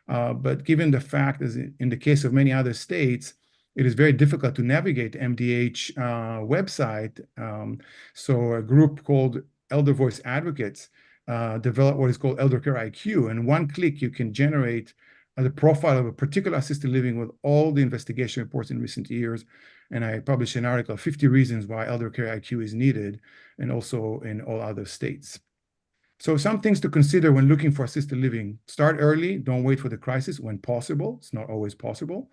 But given the fact, as in the case of many other states, it is very difficult to navigate the MDH website. So a group called Elder Voice Advocates developed what is called Elder Care IQ. And one click, you can generate the profile of a particular assisted living with all the investigation reports in recent years. And I published an article, 50 Reasons Why Elder Care IQ is Needed, and also in all other states. So some things to consider when looking for assisted living. Start early, don't wait for the crisis when possible. It's not always possible.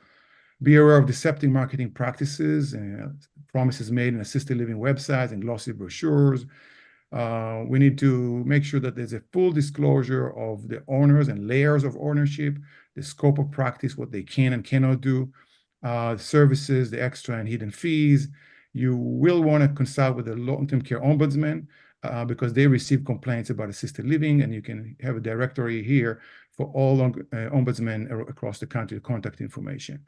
Be aware of deceptive marketing practices and promises made in assisted living websites and glossy brochures. We need to make sure that there's a full disclosure of the owners and layers of ownership, the scope of practice, what they can and cannot do, services, the extra and hidden fees. You will want to consult with the long-term care ombudsman because they receive complaints about assisted living, and you can have a directory here for all ombudsmen across the country, contact information.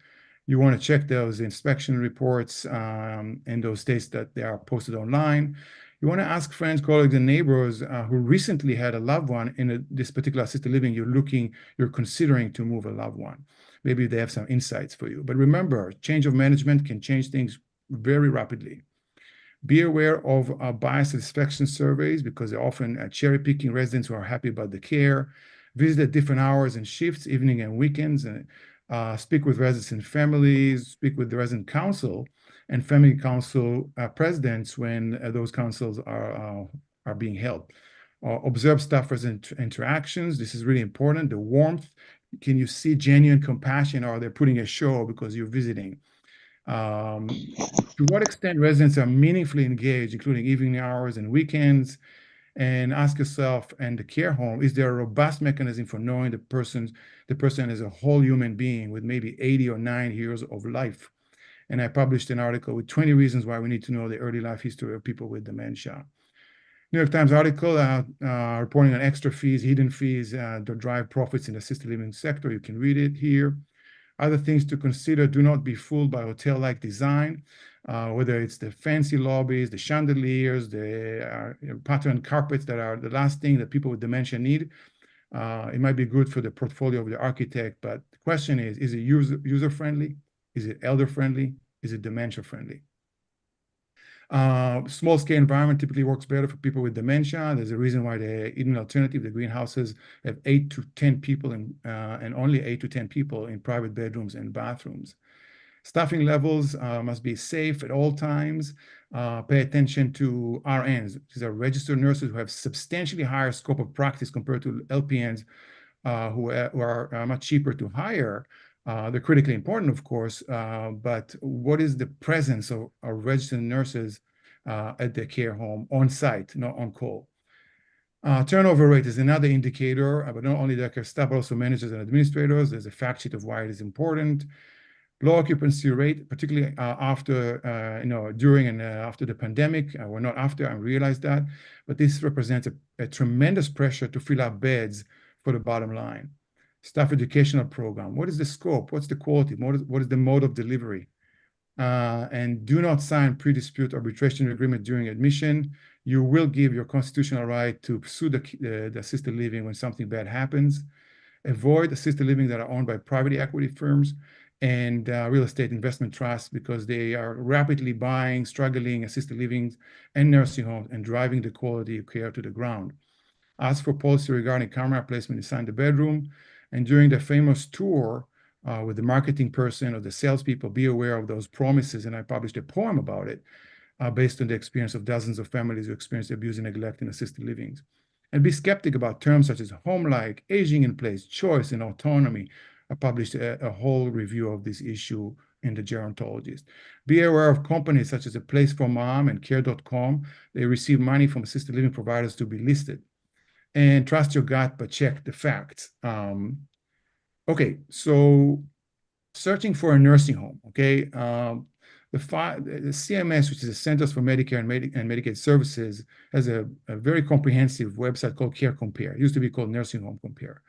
You want to check those inspection reports in those states that they are posted online. You want to ask friends, colleagues, and neighbors who recently had a loved one in this particular assisted living you're considering to move a loved one. Maybe they have some insights for you. But remember, change of management can change things very rapidly. Be aware of bias satisfaction surveys because they're often cherry-picking residents who are happy about the care. Visit at different hours and shifts, evening and weekends, and speak with residents and families, speak with the resident council and family council presidents when those councils are being held. Observe staff-resident interactions. This is really important. The warmth. Can you see genuine compassion, or they're putting a show because you're visiting? To what extent residents are meaningfully engaged, including evening hours and weekends? And ask yourself, and the care home, is there a robust mechanism for knowing the person is a whole human being with maybe 80 or 90 years of life? And I published an article with 20 reasons why we need to know the early life history of people with dementia. New York Times article reporting on extra fees, hidden fees that drive profits in the assisted living sector. You can read it here. Other things to consider: do not be fooled by hotel-like design, whether it's the fancy lobbies, the chandeliers, the patterned carpets that are the last thing that people with dementia need. It might be good for the portfolio of the architect, but the question is it user-friendly? Is it elder-friendly? Is it dementia-friendly? Small-scale environment typically works better for people with dementia. There's a reason why the Eden Alternative, the greenhouses, have 8 to 10 people and only 8 to 10 people in private bedrooms and bathrooms. Staffing levels must be safe at all times. Pay attention to RNs. These are registered nurses who have substantially higher scope of practice compared to LPNs who are much cheaper to hire. They're critically important, of course, but what is the presence of registered nurses at the care home on site, not on call? Turnover rate is another indicator, but not only the care staff, but also managers and administrators. There's a fact sheet of why it is important. Low occupancy rate, particularly after, during and after the pandemic. We're not after, I realize that, but this represents a tremendous pressure to fill up beds for the bottom line. Staff educational program. What is the scope? What's the quality? What is the mode of delivery? And do not sign pre-dispute arbitration agreement during admission. You will give your constitutional right to sue the assisted living when something bad happens. Avoid assisted living that are owned by private equity firms and real estate investment trusts, because they are rapidly buying struggling assisted livings and nursing homes and driving the quality of care to the ground. Ask for policy regarding camera placement inside the bedroom. And during the famous tour with the marketing person or the salespeople, be aware of those promises. And I published a poem about it based on the experience of dozens of families who experienced abuse and neglect in assisted livings. And be skeptic about terms such as home-like, aging in place, choice, and autonomy. I published a whole review of this issue in the Gerontologist. Be aware of companies such as A Place for Mom and Care.com. They receive money from assisted living providers to be listed. And trust your gut, but check the facts. Okay, so searching for a nursing home, okay? The CMS, which is the Centers for Medicare and Medicaid Services, has a very comprehensive website called Care Compare. It used to be called Nursing Home Compare.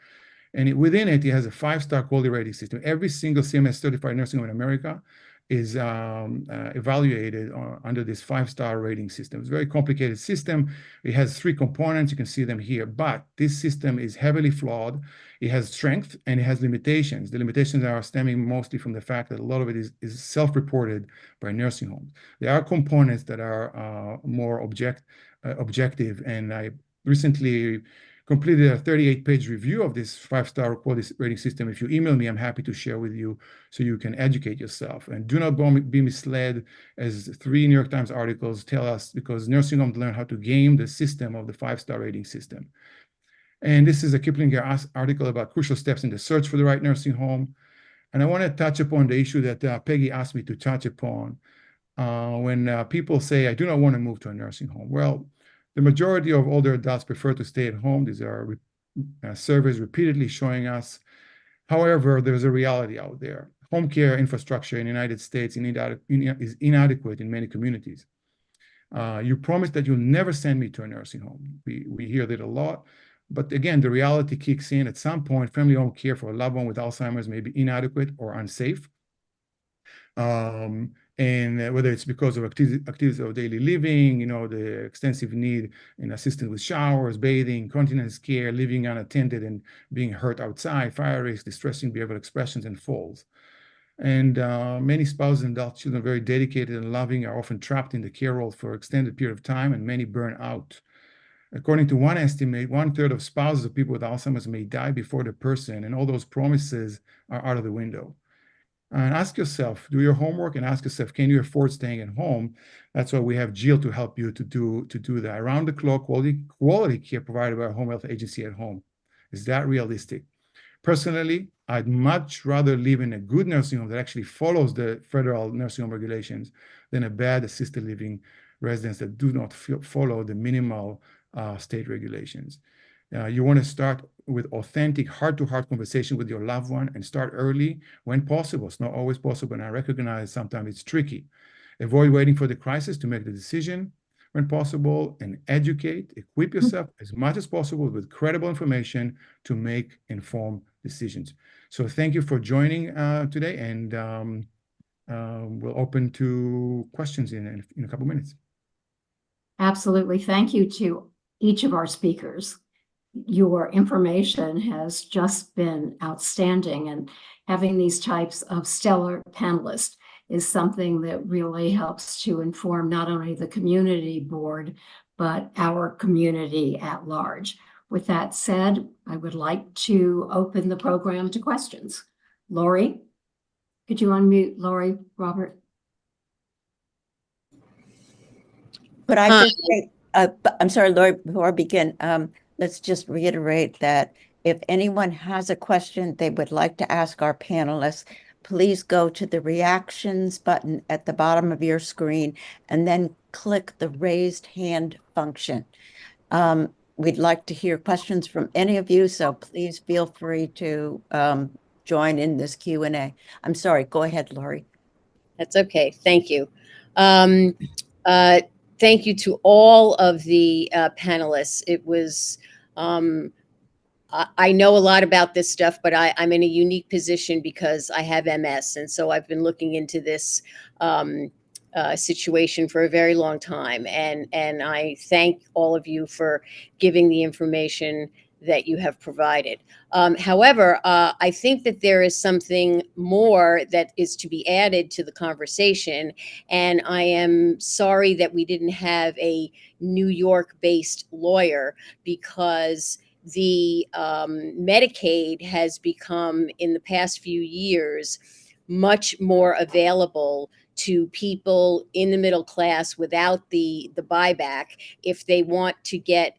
And within it, it has a 5-star quality rating system. Every single CMS certified nursing home in America is evaluated under this 5-star rating system. It's a very complicated system. It has 3 components. You can see them here, but this system is heavily flawed. It has strength and it has limitations. The limitations are stemming mostly from the fact that a lot of it is self-reported by nursing homes. There are components that are more objective, and I recently completed a 38-page review of this 5-star quality rating system. If you email me, I'm happy to share with you so you can educate yourself. And do not be misled, as 3 New York Times articles tell us, because nursing homes learn how to game the system of the 5-star rating system. And this is a Kiplinger article about crucial steps in the search for the right nursing home. And I want to touch upon the issue that Peggy asked me to touch upon when people say, I do not want to move to a nursing home. Well, the majority of older adults prefer to stay at home. These are surveys repeatedly showing us. However, there's a reality out there. Home care infrastructure in the United States is inadequate in many communities. You promised that you'll never send me to a nursing home. We hear that a lot. But again, the reality kicks in. At some point, family home care for a loved one with Alzheimer's may be inadequate or unsafe. And whether it's because of activities of daily living, the extensive need in assistance with showers, bathing, continence care, living unattended and being hurt outside, fire risk, distressing behavioral expressions, and falls. And many spouses and adult children, very dedicated and loving, are often trapped in the care role for an extended period of time, and many burn out. According to one estimate, 1/3 of spouses of people with Alzheimer's may die before the person, and all those promises are out of the window. And ask yourself, do your homework, and ask yourself, can you afford staying at home? That's why we have Jill to help you to do that. Around the clock quality care provided by a home health agency at home. Is that realistic? Personally, I'd much rather live in a good nursing home that actually follows the federal nursing home regulations than a bad assisted living residence that do not follow the minimal state regulations. You want to start with authentic heart-to-heart conversation with your loved one, and start early when possible. It's not always possible, and I recognize sometimes it's tricky. Avoid waiting for the crisis to make the decision. when possible, and educate, equip yourself as much as possible with credible information to make informed decisions. So thank you for joining today, and we'll open to questions in a couple minutes. Absolutely. Thank you to each of our speakers. Your information has just been outstanding, and having these types of stellar panelists is something that really helps to inform not only the community board, but our community at large. With that said, I would like to open the program to questions. Lori, could you unmute Lori, Robert? But I just say, I'm sorry, Lori, before I begin, let's just reiterate that if anyone has a question they would like to ask our panelists, please go to the reactions button at the bottom of your screen and then click the raised hand function. We'd like to hear questions from any of you, so please feel free to join in this Q&A. I'm sorry, go ahead, Lori. That's okay. Thank you. Thank you to all of the panelists. It was, I know a lot about this stuff, but I'm in a unique position because I have MS. And so I've been looking into this situation for a very long time. And I thank all of you for giving the information that you have provided. However, I think that there is something more that is to be added to the conversation. And I am sorry that we didn't have a New York-based lawyer, because the Medicaid has become, in the past few years, much more available to people in the middle class without the buyback if they want to get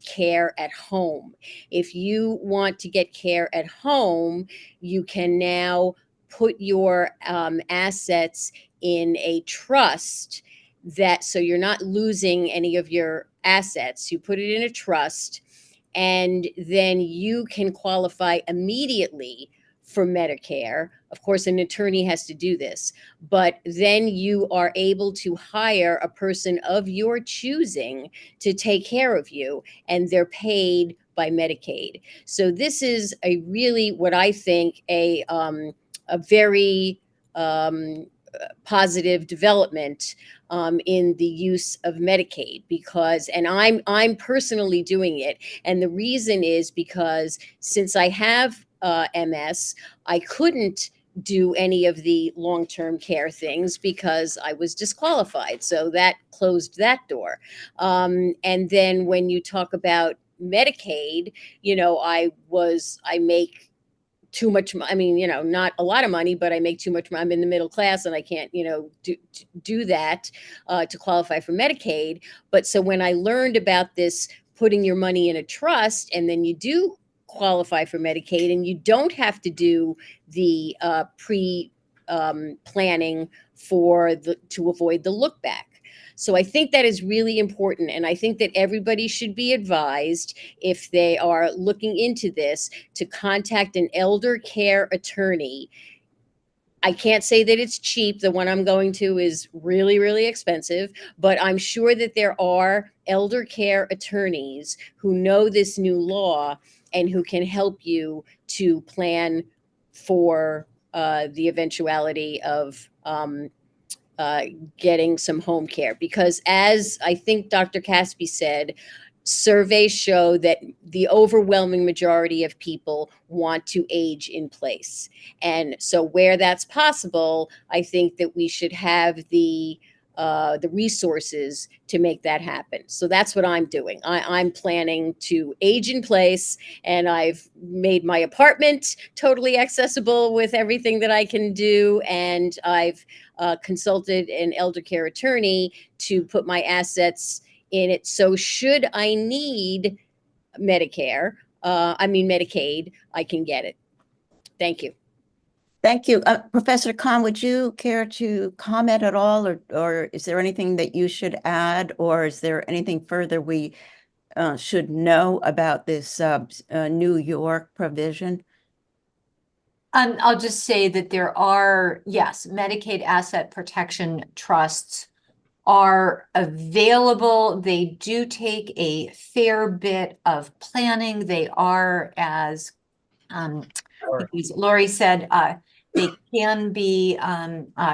care at home. If you want to get care at home, you can now put your assets in a trust, that so you're not losing any of your assets. You put it in a trust, and then you can qualify immediately for Medicare. Of course, an attorney has to do this, but then you are able to hire a person of your choosing to take care of you, and they're paid by Medicaid. So this is a really, what I think, a very positive development in the use of Medicaid, because, and I'm personally doing it, and the reason is because since I have MS, I couldn't do any of the long-term care things because I was disqualified. So that closed that door. And then when you talk about Medicaid, you know, I make too much. I mean, you know, not a lot of money, but I make too much. I'm in the middle class, and I can't, you know, do that to qualify for Medicaid. But so when I learned about this, putting your money in a trust, and then you do qualify for Medicaid, and you don't have to do the planning to avoid the look back. So I think that is really important. And I think that everybody should be advised, if they are looking into this, to contact an elder care attorney. I can't say that it's cheap. The one I'm going to is really, really expensive, but I'm sure that there are elder care attorneys who know this new law and who can help you to plan for the eventuality of getting some home care. Because, as I think Dr. Caspi said, surveys show that the overwhelming majority of people want to age in place. And so where that's possible, I think that we should have the resources to make that happen. So that's what I'm doing. I'm planning to age in place, and I've made my apartment totally accessible with everything that I can do. And I've consulted an elder care attorney to put my assets in it. So should I need Medicaid, I can get it. Thank you. Thank you. Professor Khan, would you care to comment at all, or is there anything that you should add, or is there anything further we should know about this New York provision? I'll just say that there are, yes, Medicaid asset protection trusts are available. They do take a fair bit of planning. They are, as Lori said, they can be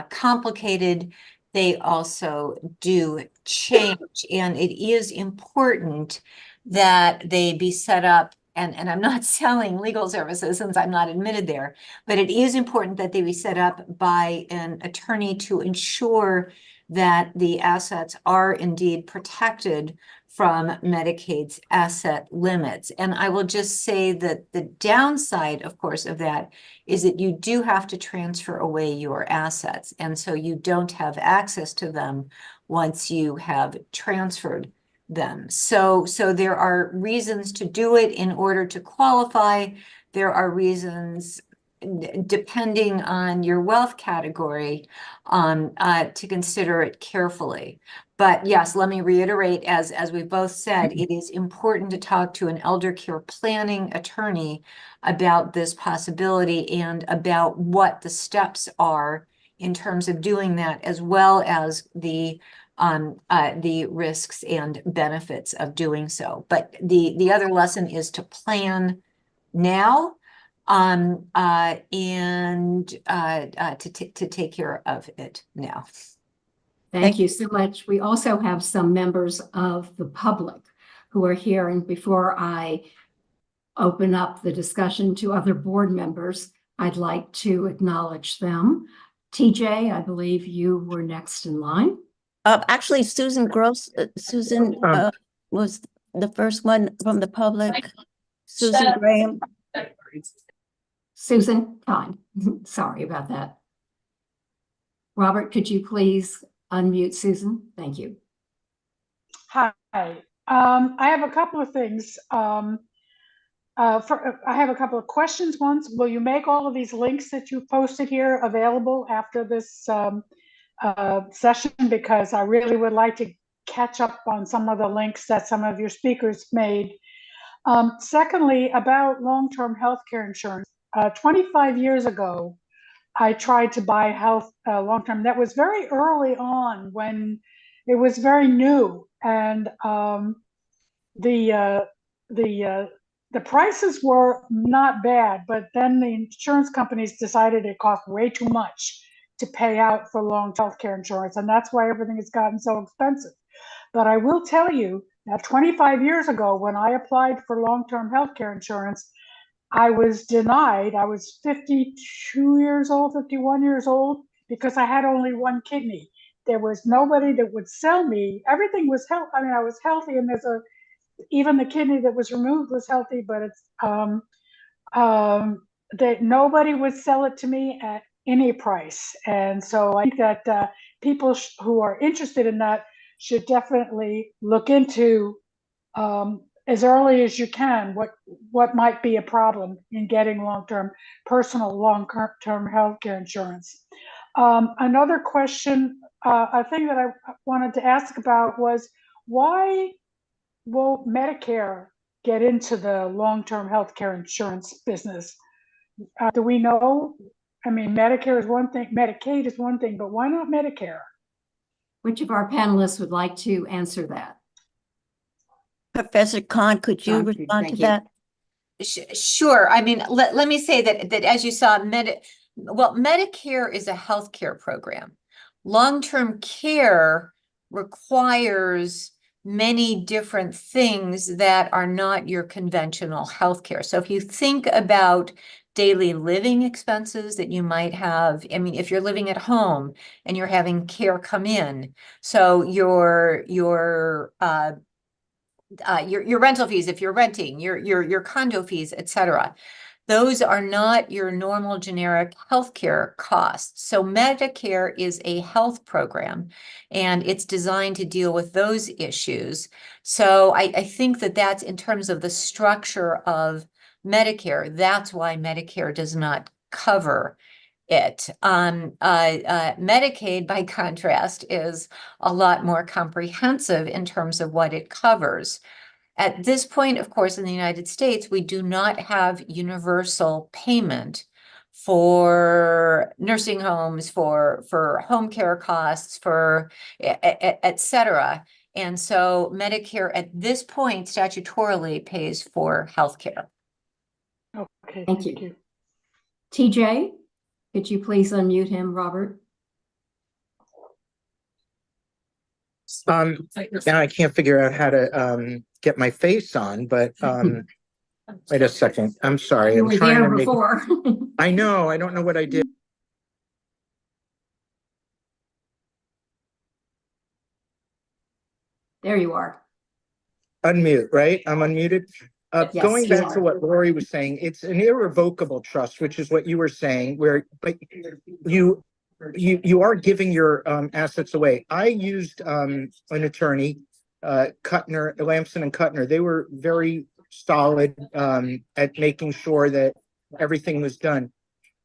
complicated. They also do change, and it is important that they be set up. And I'm not selling legal services since I'm not admitted there, but it is important that they be set up by an attorney to ensure that the assets are indeed protected from Medicaid's asset limits. And I will just say that the downside, of course, of that is that you do have to transfer away your assets. And so you don't have access to them once you have transferred them. So there are reasons to do it in order to qualify. There are reasons, depending on your wealth category, to consider it carefully. But yes, let me reiterate, as we both said, it is important to talk to an elder care planning attorney about this possibility and about what the steps are in terms of doing that, as well as the risks and benefits of doing so. But the other lesson is to plan now, and to take care of it now. Thank you so much. We also have some members of the public who are here. And before I open up the discussion to other board members, I'd like to acknowledge them. TJ, I believe you were next in line. Actually, Susan Gross, Susan was the first one from the public. Susan Graham. Susan, fine. Sorry about that. Robert, could you please unmute Susan? Thank you. Hi. I have a couple of things. I have a couple of questions. One, will you make all of these links that you posted here available after this session? Because I really would like to catch up on some of the links that some of your speakers made. Secondly, about long-term healthcare insurance. 25 years ago, I tried to buy health long-term. That was very early on when it was very new, and the prices were not bad. But then the insurance companies decided it cost way too much to pay out for long-term health care insurance, and that's why everything has gotten so expensive. But I will tell you that 25 years ago, when I applied for long-term health care insurance, I was denied. I was 52 years old, 51 years old, because I had only one kidney. There was nobody that would sell me. Everything was healthy. I mean, I was healthy, and even the kidney that was removed was healthy, but it's that nobody would sell it to me at any price. And so I think that people who are interested in that should definitely look into as early as you can what might be a problem in getting long-term health care insurance. Another question, a thing that I wanted to ask about was, why will Medicare get into the long-term health care insurance business? Do we know? I mean, Medicare is one thing, Medicaid is one thing, but why not Medicare? Which of our panelists would like to answer that? Professor Khan, could you Khan, respond to thank you. that? Sure. I mean, let me say that as you saw, Medicare is a healthcare program. Long-term care requires many different things that are not your conventional healthcare. So if you think about daily living expenses that you might have, I mean, if you're living at home and you're having care come in, so your rental fees, if you're renting, your condo fees, etc. Those are not your normal generic healthcare costs. So Medicare is a health program, and it's designed to deal with those issues. So I think that that's in terms of the structure of Medicare. That's why Medicare does not cover it. Medicaid, by contrast, is a lot more comprehensive in terms of what it covers. At this point, of course, in the United States, we do not have universal payment for nursing homes, for home care costs, for et cetera. And so Medicare at this point statutorily pays for healthcare. Okay, Thank thank you. you. TJ, could you please unmute him, Robert? Now I can't figure out how to get my face on, but wait a second. I'm sorry. You I'm were trying there to make. before. I know. I don't know what I did. There you are. Unmute, right? I'm unmuted. Yes, Going you back to are. what Lori was saying, it's an irrevocable trust, which is what you were saying, but you are giving your assets away. I used an attorney, Kuttner, Lamson and Kuttner. They were very solid at making sure that everything was done.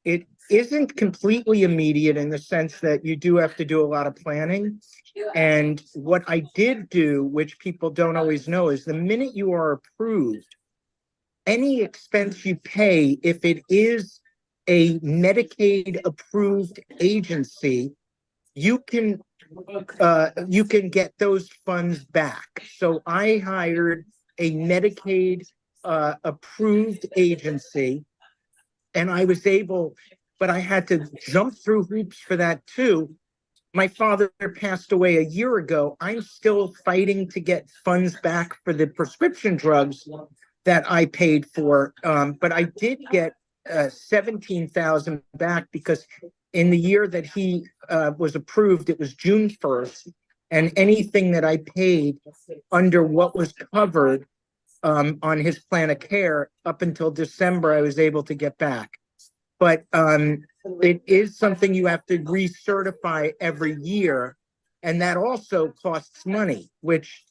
It isn't completely immediate in the sense that you do have to do a lot of planning. And what I did do, which people don't always know, is the minute you are approved, any expense you pay, if it is a Medicaid approved agency, you can get those funds back. So I hired a Medicaid approved agency, and I was able, but I had to jump through hoops for that too. My father passed away a year ago. I'm still fighting to get funds back for the prescription drugs that I paid for. But I did get 17,000 back because in the year that he was approved, it was June 1st. And anything that I paid under what was covered on his plan of care up until December, I was able to get back. But it is something you have to recertify every year. And that also costs money, which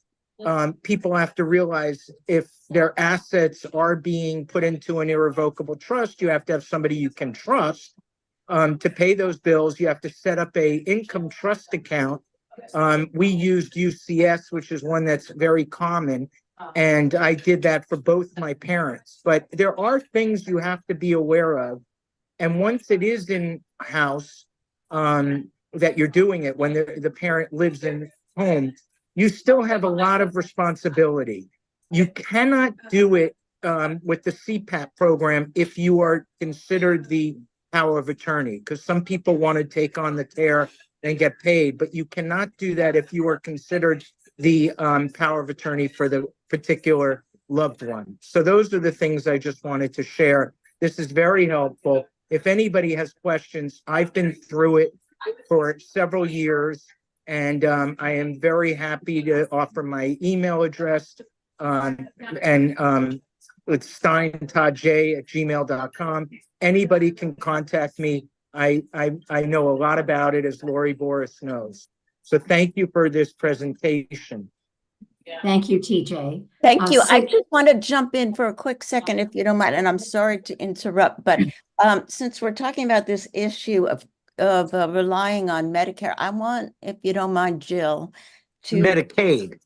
people have to realize if their assets are being put into an irrevocable trust, you have to have somebody you can trust to pay those bills. You have to set up a income trust account. We used UCS, which is one that's very common. And I did that for both my parents. But there are things you have to be aware of. And once it is in house, that you're doing it, when the parent lives in home, you still have a lot of responsibility. You cannot do it with the CPAP program if you are considered the power of attorney, because some people want to take on the care and get paid, but you cannot do that if you are considered the power of attorney for the particular loved one. So those are the things I just wanted to share. This is very helpful. If anybody has questions, I've been through it for several years, and I am very happy to offer my email address, and it's steintodj@gmail.com. Anybody can contact me. I know a lot about it, as Lori Boris knows. So thank you for this presentation. Thank you, TJ. Thank you. I So- just want to jump in for a quick second, if you don't mind, and I'm sorry to interrupt, but since we're talking about this issue of relying on Medicare, I want, if you don't mind, Jill, to Medicaid.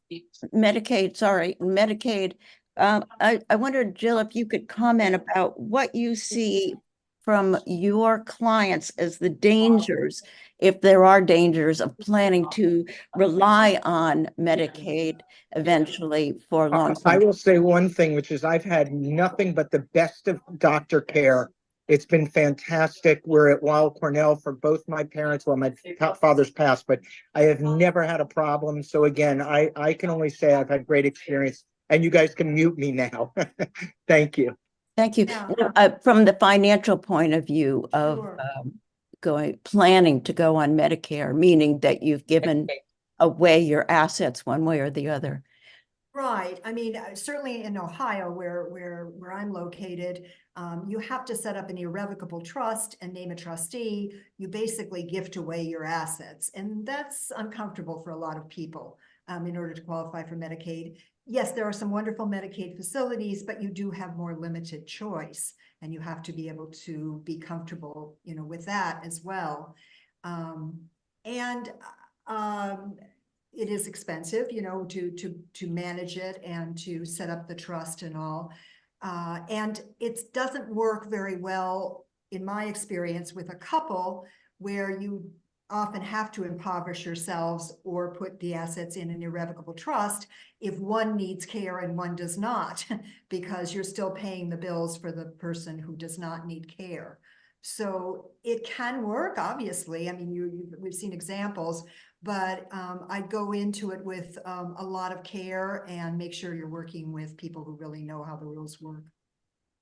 Medicaid. I wondered, Jill, if you could comment about what you see from your clients as the dangers, if there are dangers of planning to rely on Medicaid eventually for long I term. will say one thing, which is I've had nothing but the best of doctor care. It's been fantastic. We're at Weill Cornell for both my parents. Well, my father's passed, but I have never had a problem. So again, I can only say I've had great experience, and you guys can mute me now. Thank you. Thank you. Yeah. From the financial point of view of Sure. planning to go on Medicare, meaning that you've given away your assets one way or the other. Right. I mean, certainly in Ohio, where I'm located, you have to set up an irrevocable trust and name a trustee. You basically gift away your assets, and that's uncomfortable for a lot of people in order to qualify for Medicaid. Yes, there are some wonderful Medicaid facilities, but you do have more limited choice, and you have to be able to be comfortable, with that as well. And it is expensive, to manage it and to set up the trust and all. And it doesn't work very well in my experience with a couple where you often have to impoverish yourselves or put the assets in an irrevocable trust if one needs care and one does not, because you're still paying the bills for the person who does not need care. So it can work, obviously. I mean, we've seen examples, but I'd go into it with a lot of care and make sure you're working with people who really know how the rules work.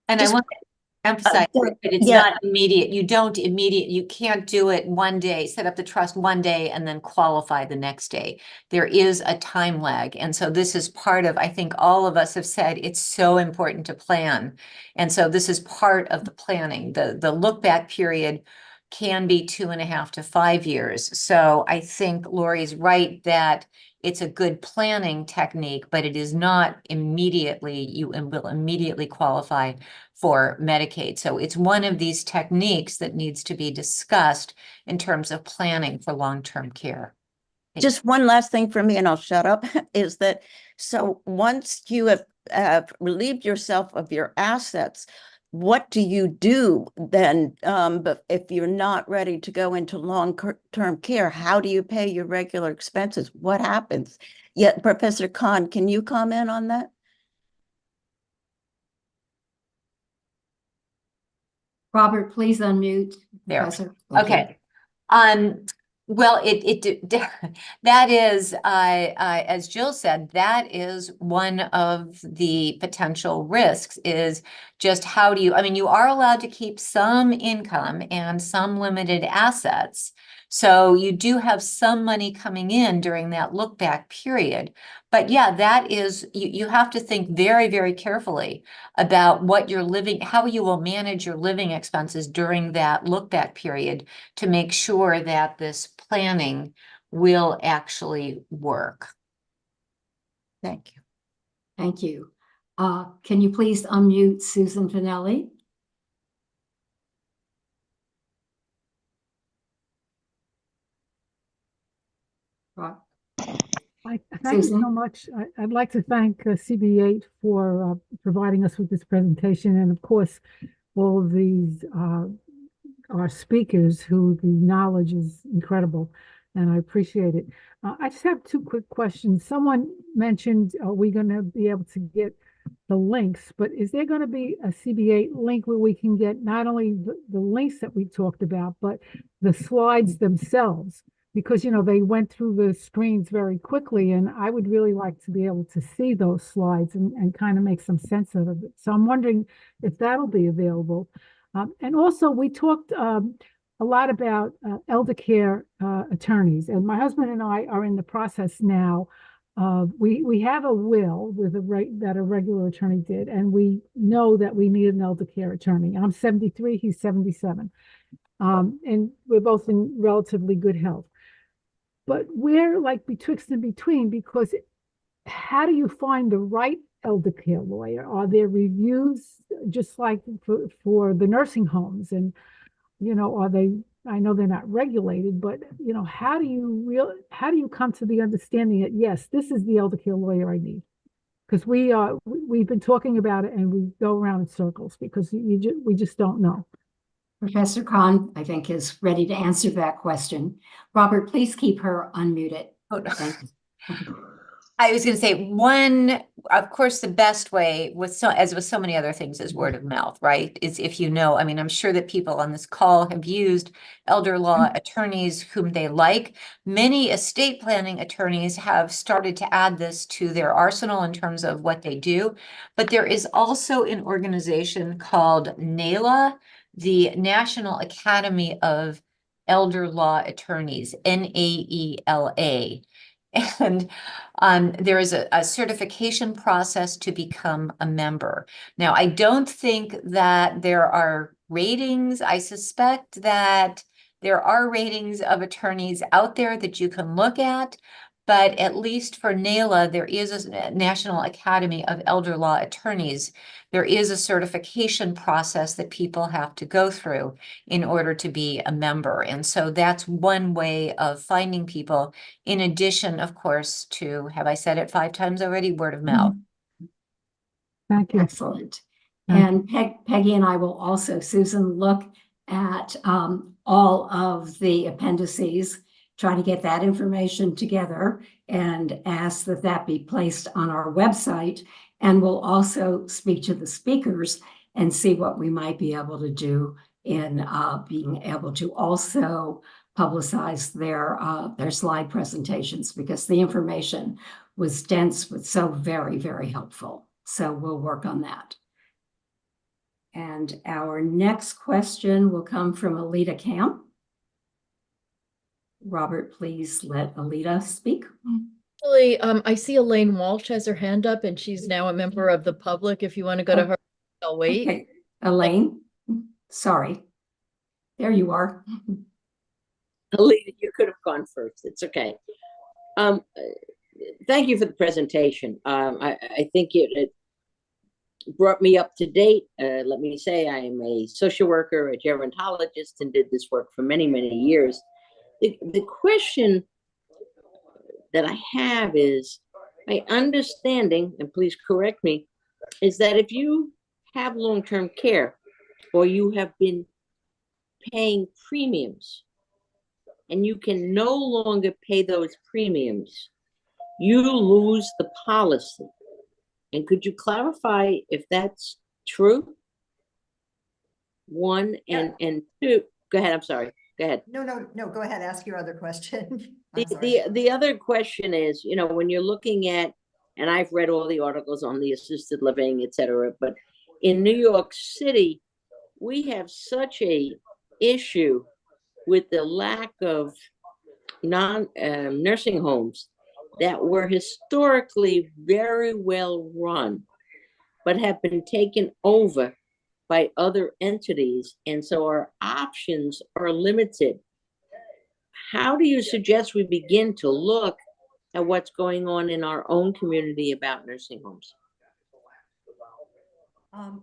And I want to emphasize Sure. that it's Yeah. not immediate. You can't do it one day, set up the trust one day and then qualify the next day. There is a time lag. And so this is part of, I think all of us have said it's so important to plan. And so this is part of the planning. The look back period can be 2.5 to 5 years. So I think Lori's right that it's a good planning technique, but it is not immediately, you will immediately qualify for Medicaid. So it's one of these techniques that needs to be discussed in terms of planning for long-term care. Just one last thing for me, and I'll shut up, is that so once you have relieved yourself of your assets, what do you do then? But if you're not ready to go into long-term care, how do you pay your regular expenses? What happens? Yeah, Professor Khan, can you comment on that? Robert, please unmute. There. Professor. Thank you. Okay. Well, that is, as Jill said, that is one of the potential risks is just how do you, I mean, you are allowed to keep some income and some limited assets. So you do have some money coming in during that look back period. But yeah, that is, you have to think very, very carefully about what you're living, how you will manage your living expenses during that look back period to make sure that this planning will actually work. Thank you. Thank you. Can you please unmute Susan Finelli? Thank you Susan? so much. I'd like to thank CB8 for providing us with this presentation, and of course, all of these our speakers who the knowledge is incredible, and I appreciate it. I just have two quick questions. Someone mentioned, are we going to be able to get the links, but is there going to be a CB8 link where we can get not only the links that we talked about, but the slides themselves? Because, you know, they went through the screens very quickly, and I would really like to be able to see those slides and kind of make some sense of it. So I'm wondering if that'll be available. And also, we talked a lot about elder care attorneys, and my husband and I are in the process now. We have a will with that a regular attorney did, and we know that we need an elder care attorney. I'm 73, he's 77, and we're both in relatively good health. But we're like betwixt and between, because how do you find the right elder care lawyer? Are there reviews just like for the nursing homes? And, you know, I know they're not regulated, but, you know, how do you come to the understanding that, yes, this is the elder care lawyer I need? Because we've been talking about it and we go around in circles because we just don't know. Professor Khan, I think, is ready to answer that question. Robert, please keep her unmuted. Oh, no. Thank you. I was going to say of course, the best way as with so many other things is word of mouth, right? Is if you know, I mean, I'm sure that people on this call have used elder law attorneys whom they like. Many estate planning attorneys have started to add this to their arsenal in terms of what they do. But there is also an organization called NAELA, the National Academy of Elder Law Attorneys, NAELA. And there is a certification process to become a member. Now, I don't think that there are ratings. I suspect that there are ratings of attorneys out there that you can look at. But at least for NAELA, there is a National Academy of Elder Law Attorneys. There is a certification process that people have to go through in order to be a member. And so that's one way of finding people, in addition, of course, to, have I said it 5 times already, word of mouth. Thank you. Excellent. And Peggy and I will also, Susan, look at all of the appendices, try to get that information together and ask that that be placed on our website. And we'll also speak to the speakers and see what we might be able to do in being able to also publicize their slide presentations, because the information was dense but so very, very helpful. So we'll work on that. And our next question will come from Alita Camp. Robert, please let Alita speak. Actually, I see Elaine Walsh has her hand up and she's now a member of the public. If you want to go to her, I'll wait. Okay, Elaine, sorry. There you are. Alita, you could have gone first. It's okay. Thank you for the presentation. I think it brought me up to date. Let me say I am a social worker, a gerontologist, and did this work for many, many years. The question that I have is, my understanding, and please correct me, is that if you have long-term care or you have been paying premiums and you can no longer pay those premiums, you lose the policy. And could you clarify if that's true? One, and two, go ahead, I'm sorry, go ahead. No, go ahead, ask your other question. The other question is, you know, when you're looking at, and I've read all the articles on the assisted living, et cetera, but in New York City, we have such a issue with the lack of nursing homes that were historically very well run, but have been taken over by other entities. And so our options are limited. How do you suggest we begin to look at what's going on in our own community about nursing homes?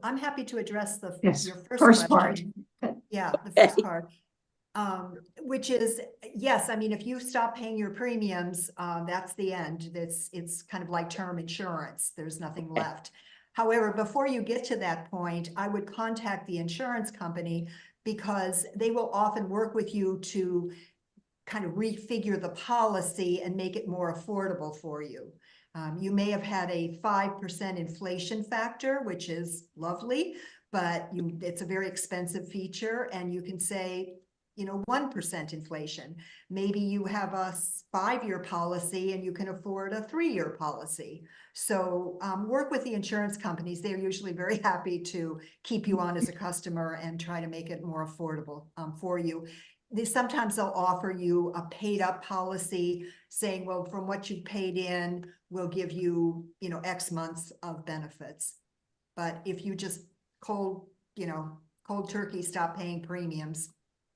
I'm happy to address your first part. Yeah, the first part. Which is, yes, I mean, if you stop paying your premiums, that's the end. It's kind of like term insurance. There's nothing left. However, before you get to that point, I would contact the insurance company, because they will often work with you to kind of refigure the policy and make it more affordable for you. You may have had a 5% inflation factor, which is lovely, but it's a very expensive feature, and you can say, 1% inflation. Maybe you have a 5-year policy and you can afford a 3-year policy. So work with the insurance companies. They're usually very happy to keep you on as a customer and try to make it more affordable for you. Sometimes they'll offer you a paid up policy saying, well, from what you've paid in, we'll give you, X months of benefits. But if you just cold turkey stop paying premiums,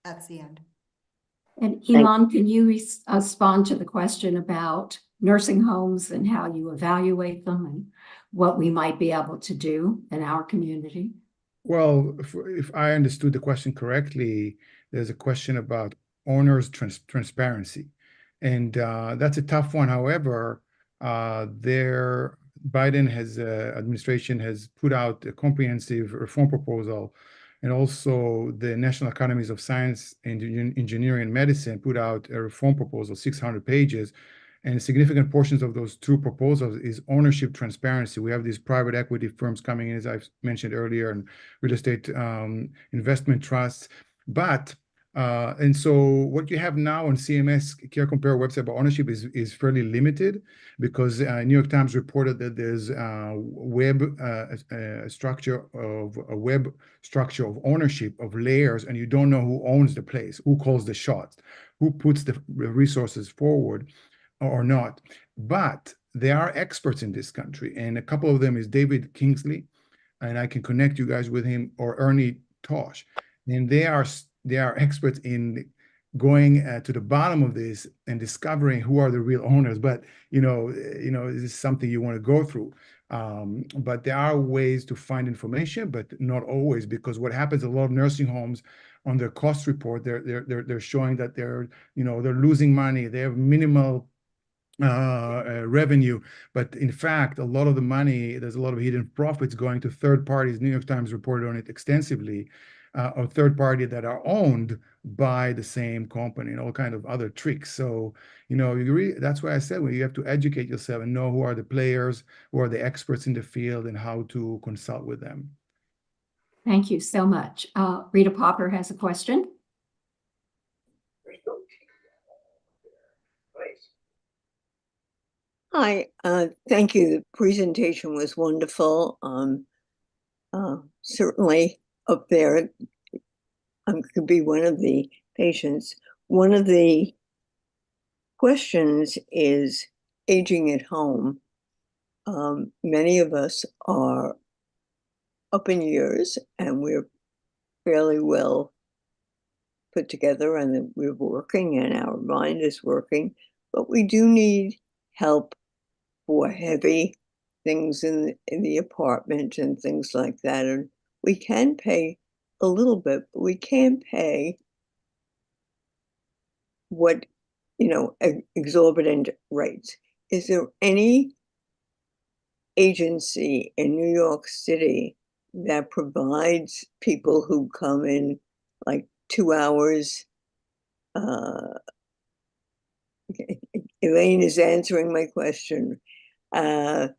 that's the end. And Iman, can you respond to the question about nursing homes and how you evaluate them and what we might be able to do in our community? Well, if I understood the question correctly, there's a question about owners' transparency. And that's a tough one. However, Biden administration has put out a comprehensive reform proposal, and also the National Academies of Science, Engineering, and Medicine put out a reform proposal, 600 pages. And significant portions of those two proposals is ownership transparency. We have these private equity firms coming in, as I've mentioned earlier, and real estate investment trusts. And so what you have now on CMS Care Compare website about ownership is fairly limited, because New York Times reported that there's a web structure of ownership of layers, and you don't know who owns the place, who calls the shots, who puts the resources forward or not. But there are experts in this country, and a couple of them is David Kingsley, and I can connect you guys with him, or Ernie Tosh, and they are experts in going to the bottom of this and discovering who are the real owners. But this is something you want to go through. But there are ways to find information, but not always, because what happens, a lot of nursing homes on their cost report, they're showing that they're losing money, they have minimal revenue, but in fact, a lot of the money, there's a lot of hidden profits going to third parties. New York Times reported on it extensively. or third party that are owned by the same company and all kind of other tricks. So, that's why I said, well, you have to educate yourself and know who are the players, who are the experts in the field, and how to consult with them. Thank you so much. Rita Popper has a question. Hi, thank you. The presentation was wonderful. Certainly up there, could be one of the patients. One of the questions is aging at home. Many of us are up in years and we're fairly well put together and we're working and our mind is working, but we do need help for heavy things in the apartment and things like that. And we can pay a little bit, but we can't pay what, exorbitant rates. Is there any agency in New York City that provides people who come in like 2 hours? Elaine is answering my question. 2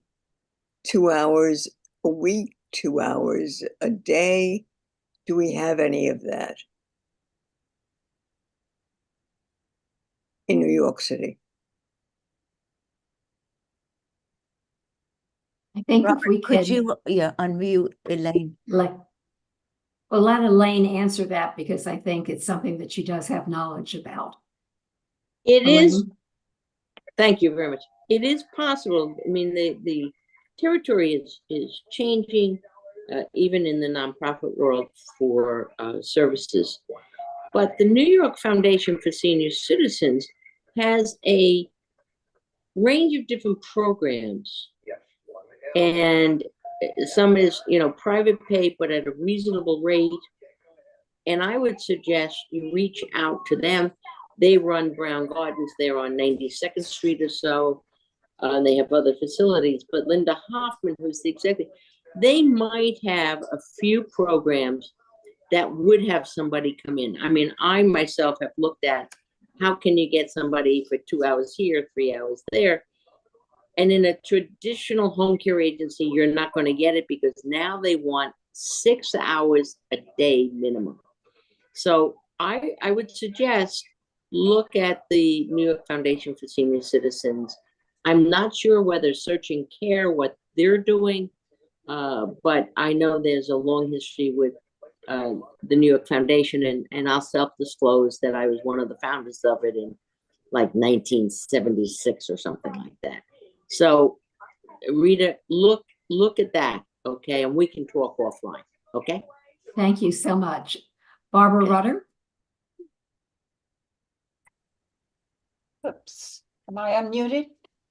hours a week, 2 hours a day. Do we have any of that in New York City? I think if we Could could you, unmute Elaine? let Elaine answer that, because I think it's something that she does have knowledge about. It is. Elaine? Thank you very much. It is possible. I mean, the territory is changing, even in the nonprofit world, for services. But the New York Foundation for Senior Citizens has a range of different programs. And some is, private pay, but at a reasonable rate. And I would suggest you reach out to them. They run Brown Gardens. They're on 92nd Street or so. They have other facilities. But Linda Hoffman, who's the executive, they might have a few programs that would have somebody come in. I mean, I myself have looked at how can you get somebody for 2 hours here, 3 hours there. And in a traditional home care agency, you're not going to get it, because now they want 6 hours a day minimum. So I would suggest look at the New York Foundation for Senior Citizens. I'm not sure whether Searching Care, what they're doing, but I know there's a long history with the New York Foundation, and I'll self-disclose that I was one of the founders of it in like 1976 or something like that. So Rita, look at that, okay? And we can talk offline, okay? Thank you so much. Barbara Rutter? Oops, am I unmuted?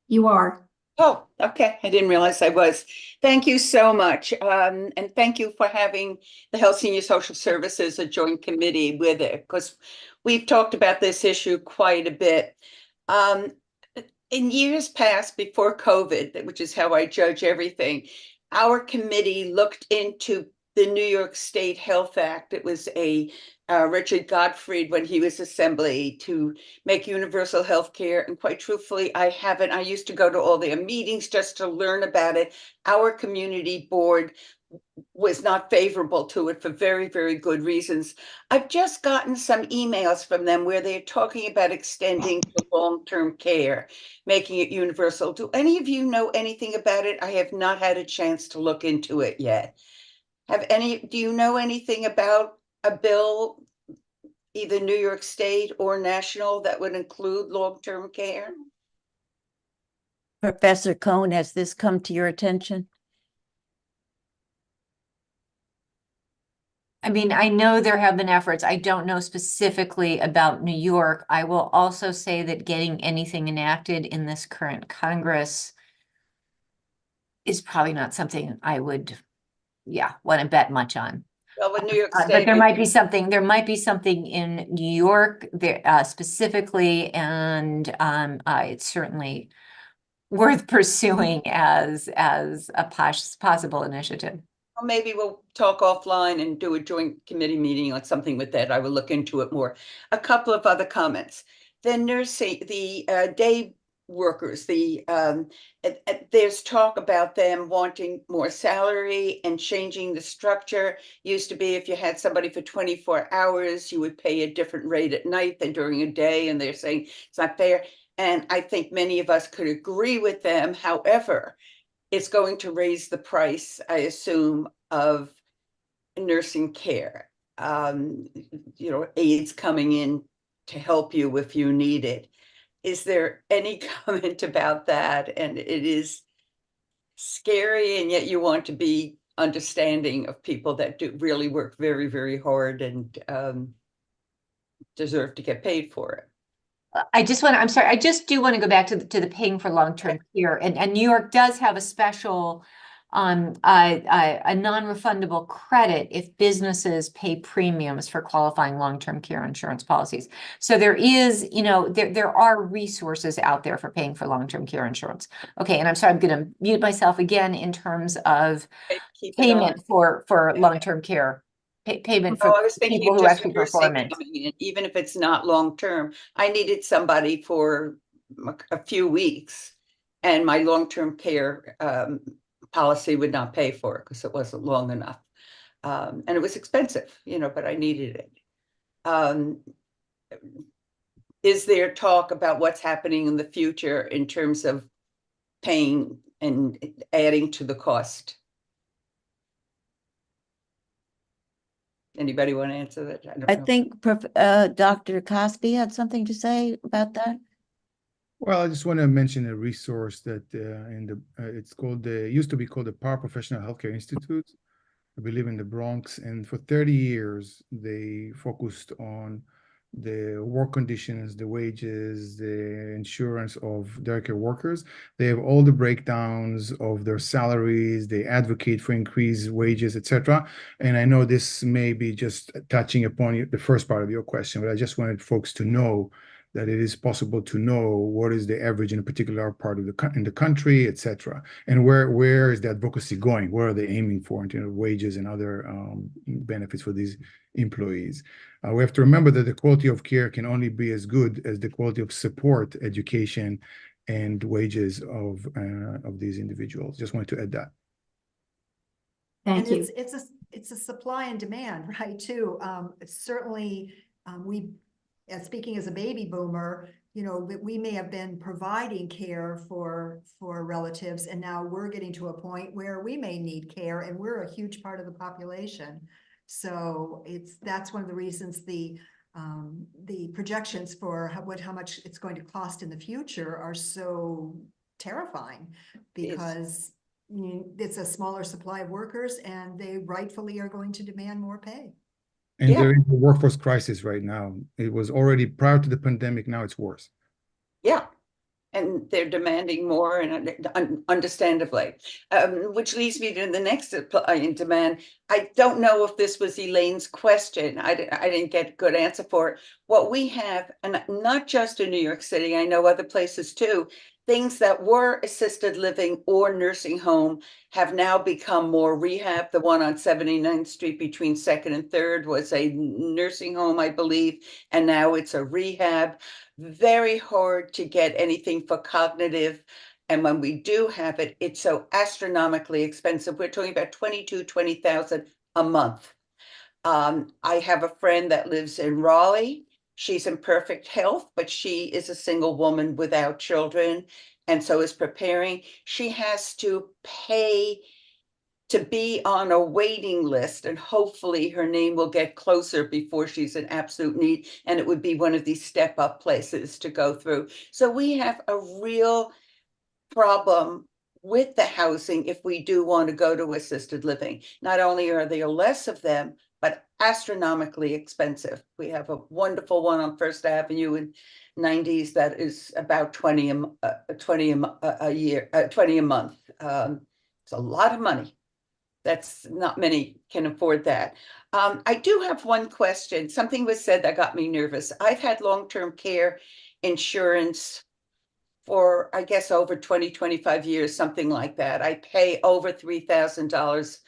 You are. Oh, okay. I didn't realize I was. Thank you so much. And thank you for having the Health Senior Social Services, a joint committee with it, because we've talked about this issue quite a bit. In years past, before COVID, which is how I judge everything, our committee looked into the New York State Health Act. It was a Richard Gottfried, when he was assembly, to make universal health care. And quite truthfully, I used to go to all their meetings just to learn about it. Our community board was not favorable to it for very, very good reasons. I've just gotten some emails from them where they're talking about extending to long-term care, making it universal. Do any of you know anything about it? I have not had a chance to look into it yet. Do you know anything about a bill, either New York State or national, that would include long-term care? Professor Cohn, has this come to your attention? I mean, I know there have been efforts. I don't know specifically about New York. I will also say that getting anything enacted in this current Congress is probably not something I would, want to bet much on. Well, with New York But State, there might be something in New York there specifically, and it's certainly worth pursuing as a possible initiative. Well, maybe we'll talk offline and do a joint committee meeting on something with that. I will look into it more. A couple of other comments. The nursing, the day workers, there's talk about them wanting more salary and changing the structure. Used to be if you had somebody for 24 hours, you would pay a different rate at night than during a day, and they're saying it's not fair. And I think many of us could agree with them. However, it's going to raise the price, I assume, of nursing care. Aides coming in to help you if you need it. Is there any comment about that? And it is scary, and yet you want to be understanding of people that do really work very, very hard and deserve to get paid for it. I'm sorry, I just do want to go back to the paying for long-term care, and New York does have a special a non-refundable credit if businesses pay premiums for qualifying long-term care insurance policies. So there is, there are resources out there for paying for long-term care insurance. Okay, and I'm sorry, I'm going to mute myself again in terms of payment for long-term care. Payment for I was thinking people of who just actually nursing perform it. coming in, even if it's not long-term. I needed somebody for a few weeks, and my long-term care policy would not pay for it because it wasn't long enough. And it was expensive, but I needed it. Is there talk about what's happening in the future in terms of paying and adding to the cost? Anybody want to answer that? I think Dr. Cosby had something to say about that. Well, I just want to mention a resource that it's called used to be called the Paraprofessional Healthcare Institute, I believe in the Bronx, and for 30 years they focused on the work conditions, the wages, the insurance of daycare workers. They have all the breakdowns of their salaries. They advocate for increased wages, etc. And I know this may be just touching upon the first part of your question, but I just wanted folks to know that it is possible to know what is the average in a particular part of the country, etc. And where is the advocacy going? Where are they aiming for in terms of wages and other benefits for these employees? We have to remember that the quality of care can only be as good as the quality of support, education, and wages of these individuals. Just wanted to add that. Thank you. It's a supply and demand, right? Too. Certainly, speaking as a baby boomer, we may have been providing care for relatives, and now we're getting to a point where we may need care, and we're a huge part of the population. So that's one of the reasons the projections for how much it's going to cost in the future are so terrifying, because it's a smaller supply of workers, and they rightfully are going to demand more pay. And there is a workforce crisis right now. It was already prior to the pandemic. Now it's worse. Yeah. And they're demanding more, and understandably, which leads me to the next in demand. I don't know if this was Elaine's question. I didn't get a good answer for it. What we have, and not just in New York City, I know other places too, things that were assisted living or nursing home have now become more rehab. The one on 79th Street between 2nd and 3rd was a nursing home, I believe, and now it's a rehab. Very hard to get anything for cognitive. And when we do have it, it's so astronomically expensive. We're talking about $20,000 a month. I have a friend that lives in Raleigh. She's in perfect health, but she is a single woman without children, and so is preparing. She has to pay to be on a waiting list, and hopefully her name will get closer before she's in absolute need, and it would be one of these step-up places to go through. So we have a real problem with the housing if we do want to go to assisted living. Not only are there less of them, but astronomically expensive. We have a wonderful one on First Avenue in 90s that is about 20 a year, 20 a month. It's a lot of money. That's not many can afford that. I do have one question. Something was said that got me nervous. I've had long-term care insurance for, I guess, over 20, 25 years, something like that. I pay over $3,000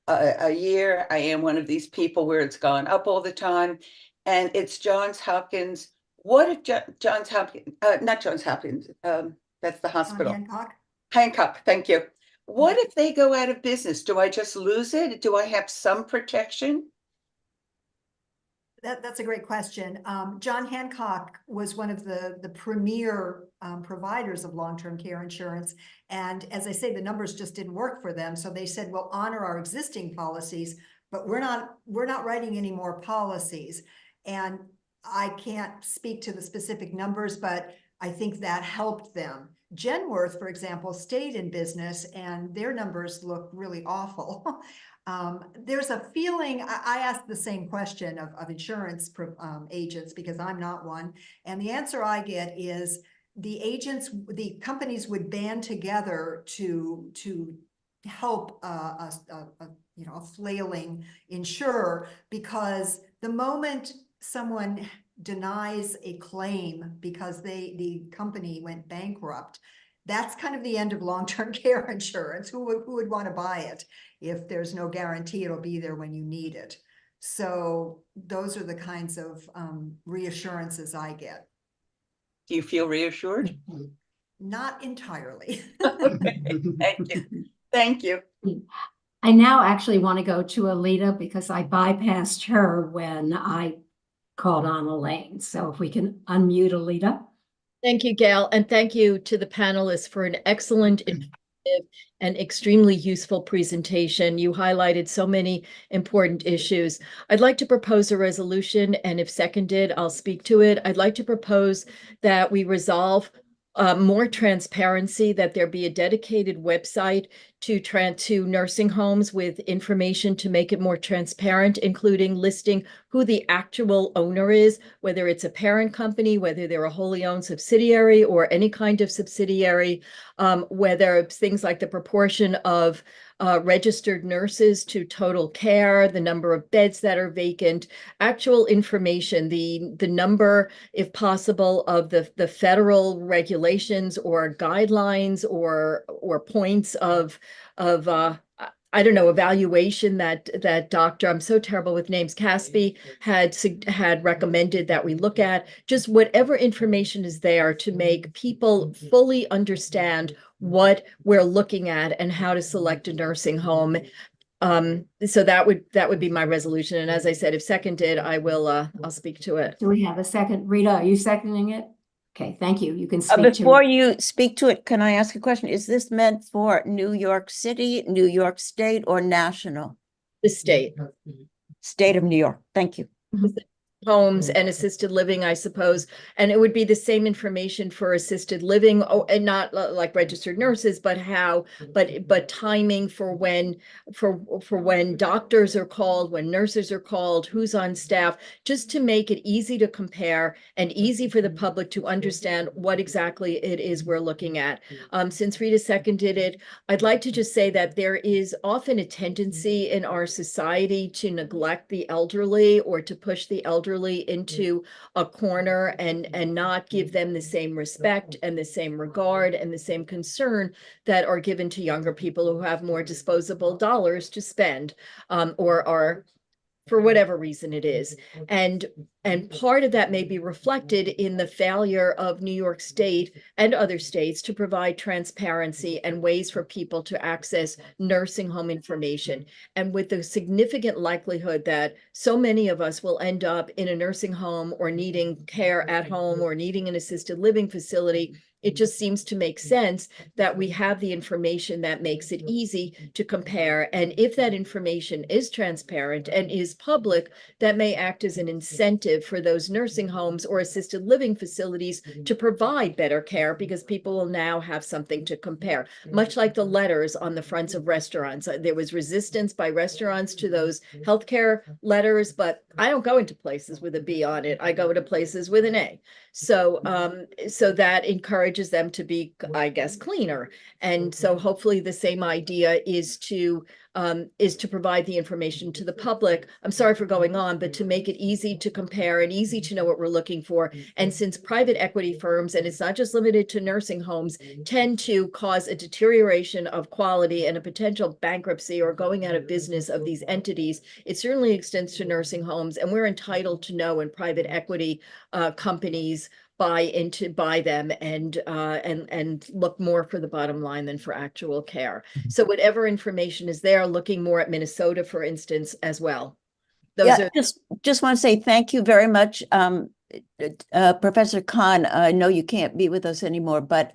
a year. I am one of these people where it's gone up all the time. And it's Johns Hopkins. What if Johns Hopkins, not Johns Hopkins, that's the hospital. Hancock? Hancock, thank you. What if they go out of business? Do I just lose it? Do I have some protection? That's a great question. John Hancock was one of the premier providers of long-term care insurance. And as I say, the numbers just didn't work for them. So they said, we'll honor our existing policies, but we're not writing any more policies. And I can't speak to the specific numbers, but I think that helped them. Genworth, for example, stayed in business and their numbers look really awful. There's a feeling, I asked the same question of insurance agents because I'm not one. And the answer I get is the companies would band together to help a flailing insurer, because the moment someone denies a claim because the company went bankrupt, that's kind of the end of long-term care insurance. Who would want to buy it? If there's no guarantee it'll be there when you need it. So those are the kinds of reassurances I get. Do you feel reassured? Not entirely. Okay, thank you. Thank you. I now actually want to go to Alita because I bypassed her when I called on Elaine. So if we can unmute Alita. Thank you, Gail, and thank you to the panelists for an excellent, informative, and extremely useful presentation. You highlighted so many important issues. I'd like to propose a resolution, and if seconded, I'll speak to it. I'd like to propose that we resolve more transparency, that there be a dedicated website to nursing homes with information to make it more transparent, including listing who the actual owner is, whether it's a parent company, whether they're a wholly owned subsidiary or any kind of subsidiary, whether it's things like the proportion of registered nurses to total care, the number of beds that are vacant, actual information, the number, if possible, of the federal regulations or guidelines or points of I don't know, evaluation that Dr. I'm so terrible with names, Caspi had recommended that we look at. Just whatever information is there to make people fully understand what we're looking at and how to select a nursing home. So that would be my resolution. And as I said, if seconded, I'll speak to it. Do we have a second? Rita, are you seconding it? Okay, thank you. You can speak to Before you speak to it, can I ask a question? Is this meant for New York City, New York State, or national? The state. State of New York. Thank you. Homes and assisted living, I suppose. And it would be the same information for assisted living, and not like registered nurses, but but timing for when doctors are called, when nurses are called, who's on staff, just to make it easy to compare and easy for the public to understand what exactly it is we're looking at. Since Rita seconded it, I'd like to just say that there is often a tendency in our society to neglect the elderly or to push the elderly into a corner and not give them the same respect and the same regard and the same concern that are given to younger people who have more disposable dollars to spend, or are, for whatever reason it is. And part of that may be reflected in the failure of New York State and other states to provide transparency and ways for people to access nursing home information. And with the significant likelihood that so many of us will end up in a nursing home or needing care at home or needing an assisted living facility, it just seems to make sense that we have the information that makes it easy to compare. And if that information is transparent and is public, that may act as an incentive for those nursing homes or assisted living facilities to provide better care, because people will now have something to compare. Much like the letters on the fronts of restaurants. There was resistance by restaurants to those healthcare letters, but I don't go into places with a B on it. I go to places with an A. So that encourages encourages them to be, I guess, cleaner. And so hopefully the same idea is to provide the information to the public. I'm sorry for going on, but to make it easy to compare and easy to know what we're looking for. And since private equity firms, and it's not just limited to nursing homes, tend to cause a deterioration of quality and a potential bankruptcy or going out of business of these entities, it certainly extends to nursing homes. And we're entitled to know when private equity companies buy them and look more for the bottom line than for actual care. So whatever information is there, looking more at Minnesota, for instance, as well. Those Yeah, are just want to say thank you very much. Professor Khan, I know you can't be with us anymore, but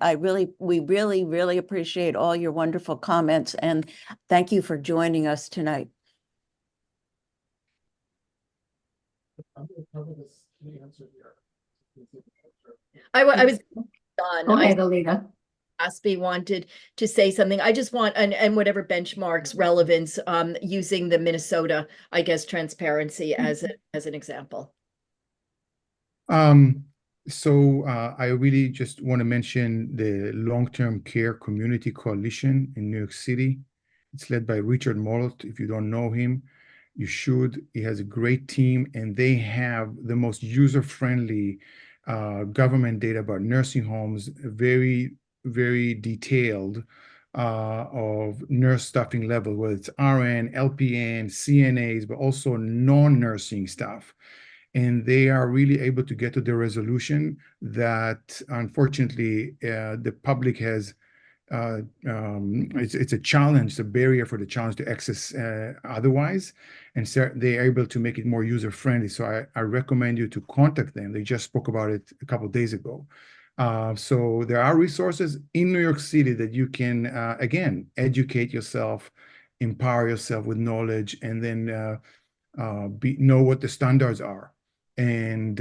we really appreciate all your wonderful comments, and thank you for joining us tonight. I was done. Go ahead, Alita. Aspie wanted to say something. I just want, and whatever benchmarks relevance, using the Minnesota, I guess, transparency as an example. So I really just want to mention the Long-Term Care Community Coalition in New York City. It's led by Richard Mollett. If you don't know him, you should. He has a great team, and they have the most user-friendly government data about nursing homes, very, very detailed of nurse staffing level, whether it's RN, LPN, CNAs, but also non-nursing staff. And they are really able to get to the resolution that, unfortunately, the public has. It's a challenge, it's a barrier for the challenge to access otherwise, and so they're able to make it more user friendly. So I recommend you to contact them. They just spoke about it a couple of days ago. So there are resources in New York City that you can again educate yourself, empower yourself with knowledge, and then know what the standards are. And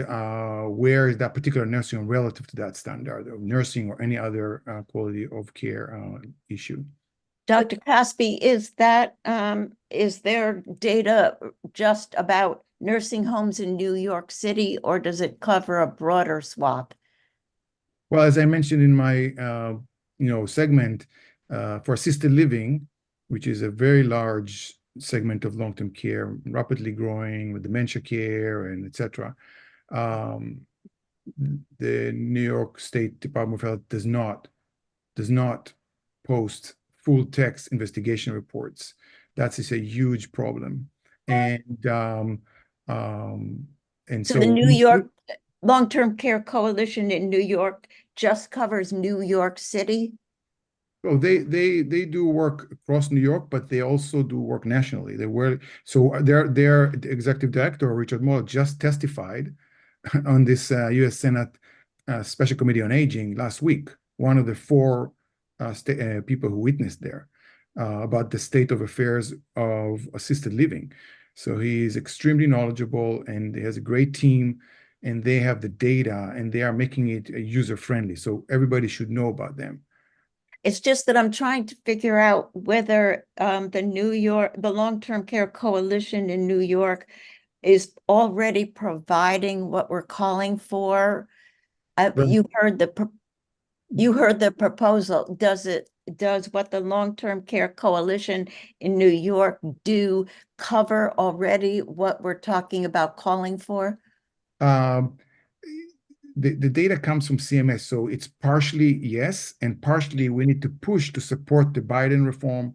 where is that particular nursing home relative to that standard of nursing or any other quality of care issue? Dr. Caspi, is there data just about nursing homes in New York City, or does it cover a broader swath? Well, as I mentioned in my segment, for assisted living, which is a very large segment of long-term care, rapidly growing with dementia care and etc. The New York State Department of Health does not post full text investigation reports. That is a huge problem. And so so the New York Long-Term Care Coalition in New York just covers New York City? Oh, they do work across New York, but they also do work nationally. Their executive director, Richard Moore, just testified on this U.S. Senate Special Committee on Aging last week. One of the four people who witnessed there about the state of affairs of assisted living. So he is extremely knowledgeable, and he has a great team, and they have the data, and they are making it user friendly. So everybody should know about them. It's just that I'm trying to figure out whether the Long-Term Care Coalition in New York is already providing what we're calling for. You heard the proposal. Does what the Long-Term Care Coalition in New York do cover already what we're talking about calling for? The data comes from CMS, so it's partially yes, and partially we need to push to support the Biden reform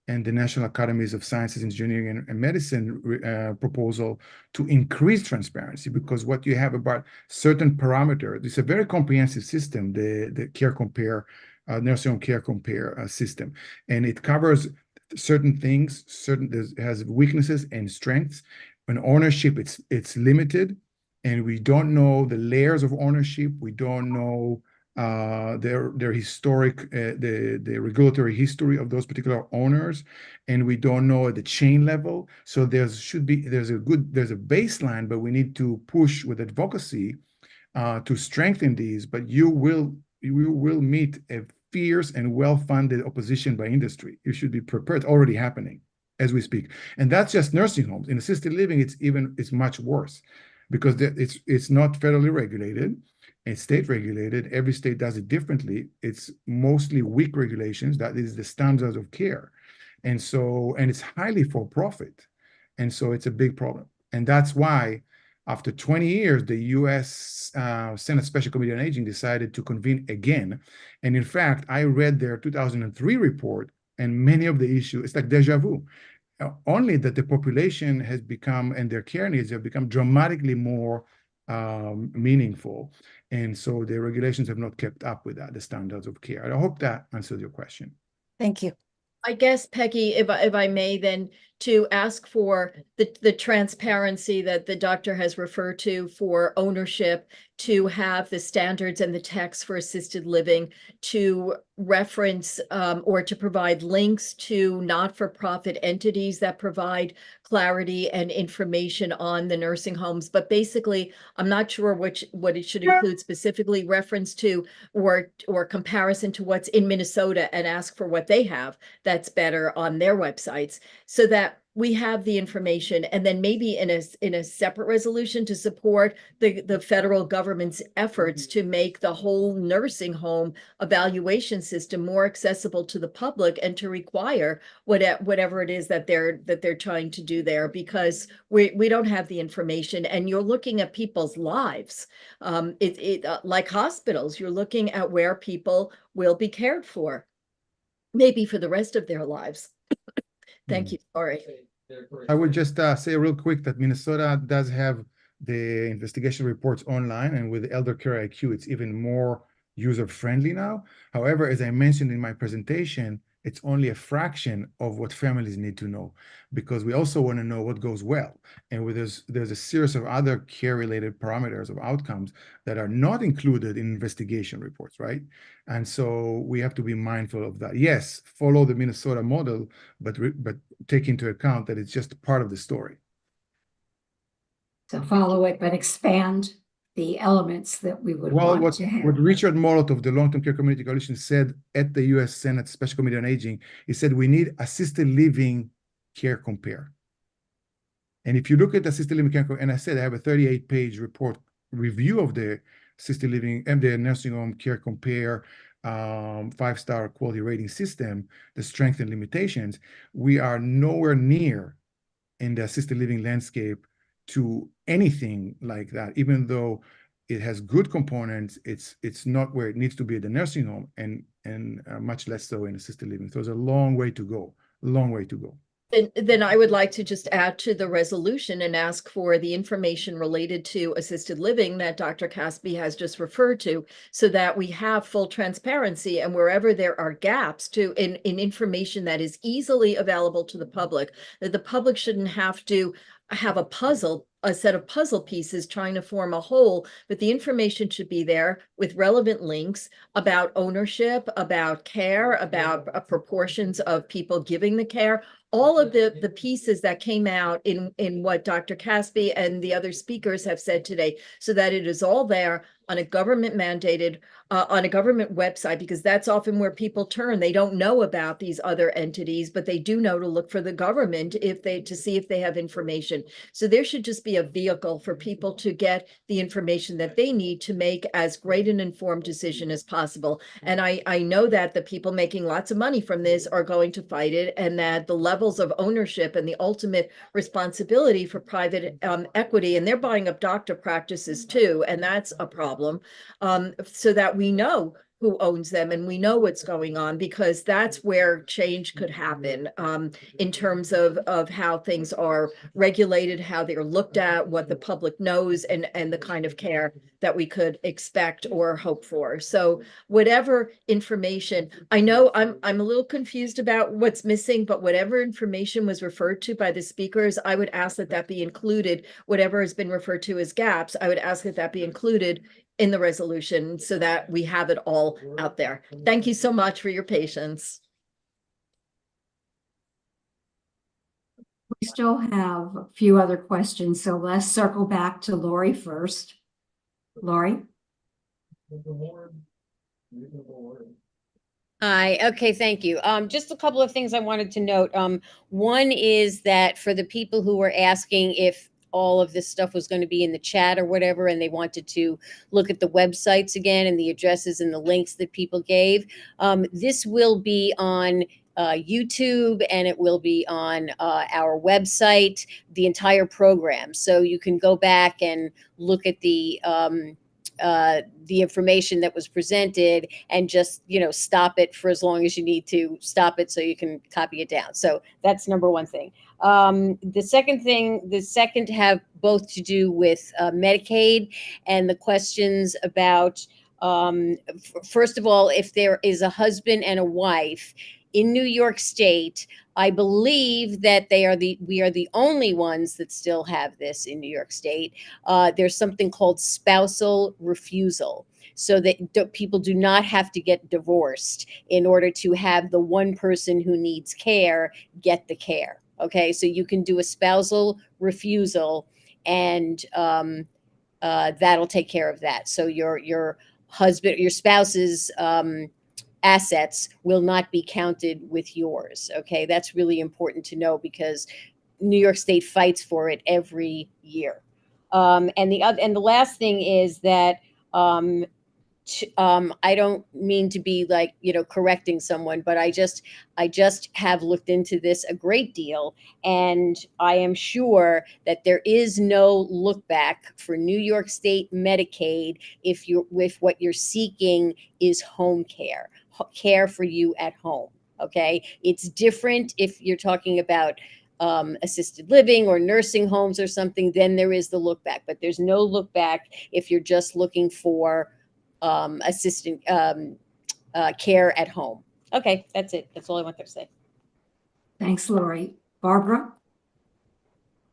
and the National Academies of Sciences, Engineering, and Medicine proposal to increase transparency, because what you have about certain parameters, it's a very comprehensive system, the Care Compare, Nursing Home Care Compare system, and it covers certain things, it has weaknesses and strengths. When ownership, it's limited, and we don't know the layers of ownership. We don't know their historic, the regulatory history of those particular owners, and we don't know at the chain level. So there's a baseline, but we need to push with advocacy to strengthen these. But you will meet a fierce and well-funded opposition by industry. You should be prepared. It's already happening as we speak, and that's just nursing homes. In assisted living, it's much worse, because it's not federally regulated, It's state regulated. Every state does it differently. It's mostly weak regulations. That is the standards of care. And so, and it's highly for profit. And so it's a big problem. And that's why after 20 years, the US Senate Special Committee on Aging decided to convene again. And in fact, I read their 2003 report, and many of the issues, it's like deja vu. Only that the population has become, and their care needs have become dramatically more meaningful. And so the regulations have not kept up with that, the standards of care. I hope that answers your question. Thank you. I guess, Peggy, if I may, then to ask for the transparency that the doctor has referred to for ownership, to have the standards and the text for assisted living, to reference or to provide links to not-for-profit entities that provide clarity and information on the nursing homes. But basically, I'm not sure what it should include specifically, reference to or comparison to what's in Minnesota, and ask for what they have that's better on their websites, so that we have the information, and then maybe in a separate resolution to support the federal government's efforts to make the whole nursing home evaluation system more accessible to the public, and to require whatever it is that they're trying to do there, because we don't have the information, and you're looking at people's lives. Like hospitals, you're looking at where people will be cared for, maybe for the rest of their lives. Thank you. Sorry. I would just say real quick that Minnesota does have the investigation reports online, and with Elder Care IQ, it's even more user-friendly now. However, as I mentioned in my presentation, it's only a fraction of what families need to know, because we also want to know what goes well. And there's a series of other care-related parameters of outcomes that are not included in investigation reports, right? And so we have to be mindful of that. Yes, follow the Minnesota model, but take into account that it's just part of the story. So follow it, but expand the elements that we would Well, want to have. what Richard Molot of the Long-Term Care Community Coalition said at the U.S. Senate Special Committee on Aging, he said we need assisted living care compare. And if you look at assisted living care, and I said I have a 38-page report review of the assisted living and the nursing home care compare 5-star quality rating system, the strengths and limitations. We are nowhere near in the assisted living landscape to anything like that, even though it has good components. It's not where it needs to be at the nursing home, and much less so in assisted living. So there's a long way to go, long way to go. Then I would like to just add to the resolution and ask for the information related to assisted living that Dr. Caspi has just referred to, so that we have full transparency, and wherever there are gaps in information that is easily available to the public, that the public shouldn't have to have a set of puzzle pieces trying to form a whole, but the information should be there with relevant links about ownership, about care, about proportions of people giving the care, all of the pieces that came out in what Dr. Caspi and the other speakers have said today, so that it is all there on a government mandated, on a government website, because that's often where people turn. They don't know about these other entities, but they do know to look for the government to see if they have information. So there should just be a vehicle for people to get the information that they need to make as great an informed decision as possible. And I know that the people making lots of money from this are going to fight it, and that the levels of ownership and the ultimate responsibility for private equity, and they're buying up doctor practices too, and that's a problem, so that we know who owns them and we know what's going on, because that's where change could happen in terms of how things are regulated, how they're looked at, what the public knows, and the kind of care that we could expect or hope for. So whatever information, I know I'm a little confused about what's missing, but whatever information was referred to by the speakers, I would ask that be included. Whatever has been referred to as gaps, I would ask that be included in the resolution, so that we have it all out there. Thank you so much for your patience. We still have a few other questions, so let's circle back to Lori first. Lori? Hi, okay, thank you. Just a couple of things I wanted to note. One is that for the people who were asking if all of this stuff was going to be in the chat or whatever, and they wanted to look at the websites again and the addresses and the links that people gave. This will be on YouTube, and it will be on our website, the entire program. So you can go back and look at the information that was presented and just, stop it for as long as you need to stop it so you can copy it down. So that's number one thing. The second have both to do with Medicaid and the questions about, first of all, if there is a husband and a wife in New York State, I believe that we are the only ones that still have this in New York State. There's something called spousal refusal, so that people do not have to get divorced in order to have the one person who needs care get the care. Okay, so you can do a spousal refusal, and that'll take care of that. So your husband, your spouse's assets will not be counted with yours. Okay, that's really important to know because New York State fights for it every year. And the last thing is that I don't mean to be like, correcting someone, but I just have looked into this a great deal, and I am sure that there is no look back for New York State Medicaid if what you're seeking is home care for you at home. Okay, it's different if you're talking about assisted living or nursing homes or something. Then there is the look back, but there's no look back if you're just looking for assistant care at home. Okay, that's it. That's all I want to say. Thanks, Lori. Barbara?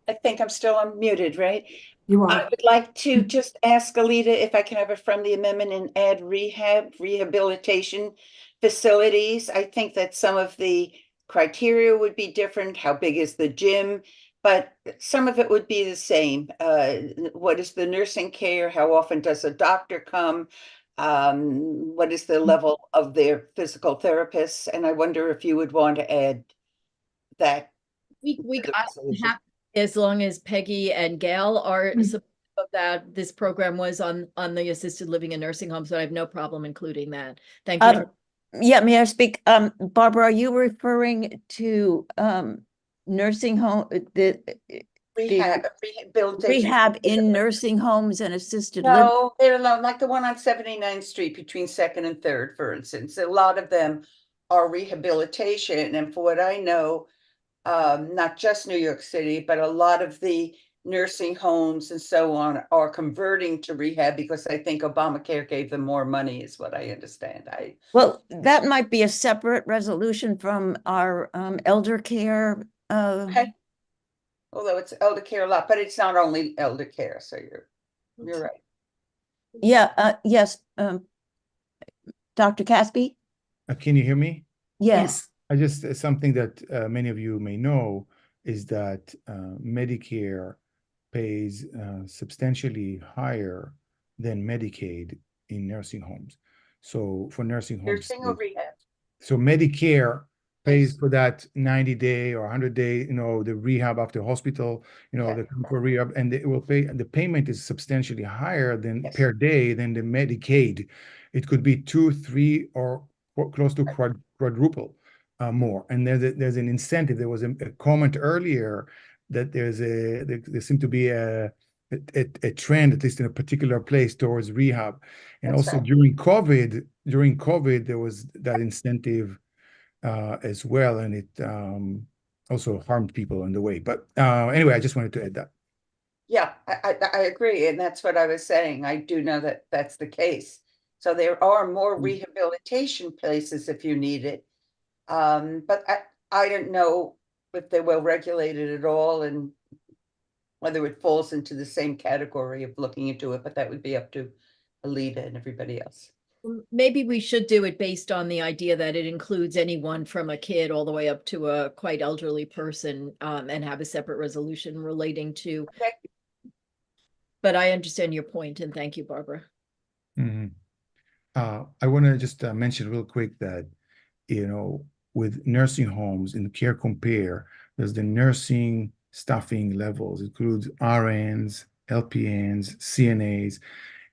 I think I'm still unmuted, right? You I are. would like to just ask Alita if I can have a friendly amendment and add rehabilitation facilities. I think that some of the criteria would be different. How big is the gym? But some of it would be the same. What is the nursing care? How often does a doctor come? What is the level of their physical therapists? And I wonder if you would want to add that. As long as Peggy and Gail are supportive of that, this program was on the assisted living and nursing homes, so I have no problem including that. Thank you. Yeah, may I speak? Barbara, are you referring to nursing home, rehab in nursing homes and assisted living? No, they're like the one on 79th Street between 2nd and 3rd, for instance. A lot of them are rehabilitation. And for what I know, not just New York City, but a lot of the nursing homes and so on are converting to rehab because I think Obamacare gave them more money, is what I understand. Well, that might be a separate resolution from our elder care. Okay. Although it's elder care a lot, but it's not only elder care, so you're right. Yeah, yes. Dr. Caspi? Can you hear me? Yes. I just, something that many of you may know is that Medicare pays substantially higher than Medicaid in nursing homes. So for nursing homes, Nursing or rehab? so Medicare pays for that 90-day or 100-day, the rehab after hospital, the for rehab, and it will pay. The payment is substantially higher than per day than the Medicaid. It could be 2, 3, or close to quadruple more. And there's an incentive. There was a comment earlier that there seemed to be a trend, at least in a particular place, towards rehab. And That's also right. during COVID, there was that incentive as well, and it also harmed people on the way. But anyway, I just wanted to add that. Yeah, I agree, and that's what I was saying. I do know that that's the case. So there are more rehabilitation places if you need it. But I don't know if they're well regulated at all and whether it falls into the same category of looking into it, but that would be up to Alita and everybody else. Maybe we should do it based on the idea that it includes anyone from a kid all the way up to a quite elderly person, and have a separate resolution relating to. Okay. But I understand your point, and thank you, Barbara. Mm-hmm. I want to just mention real quick that, with nursing homes in Care Compare, there's the nursing staffing levels. It includes RNs, LPNs, CNAs.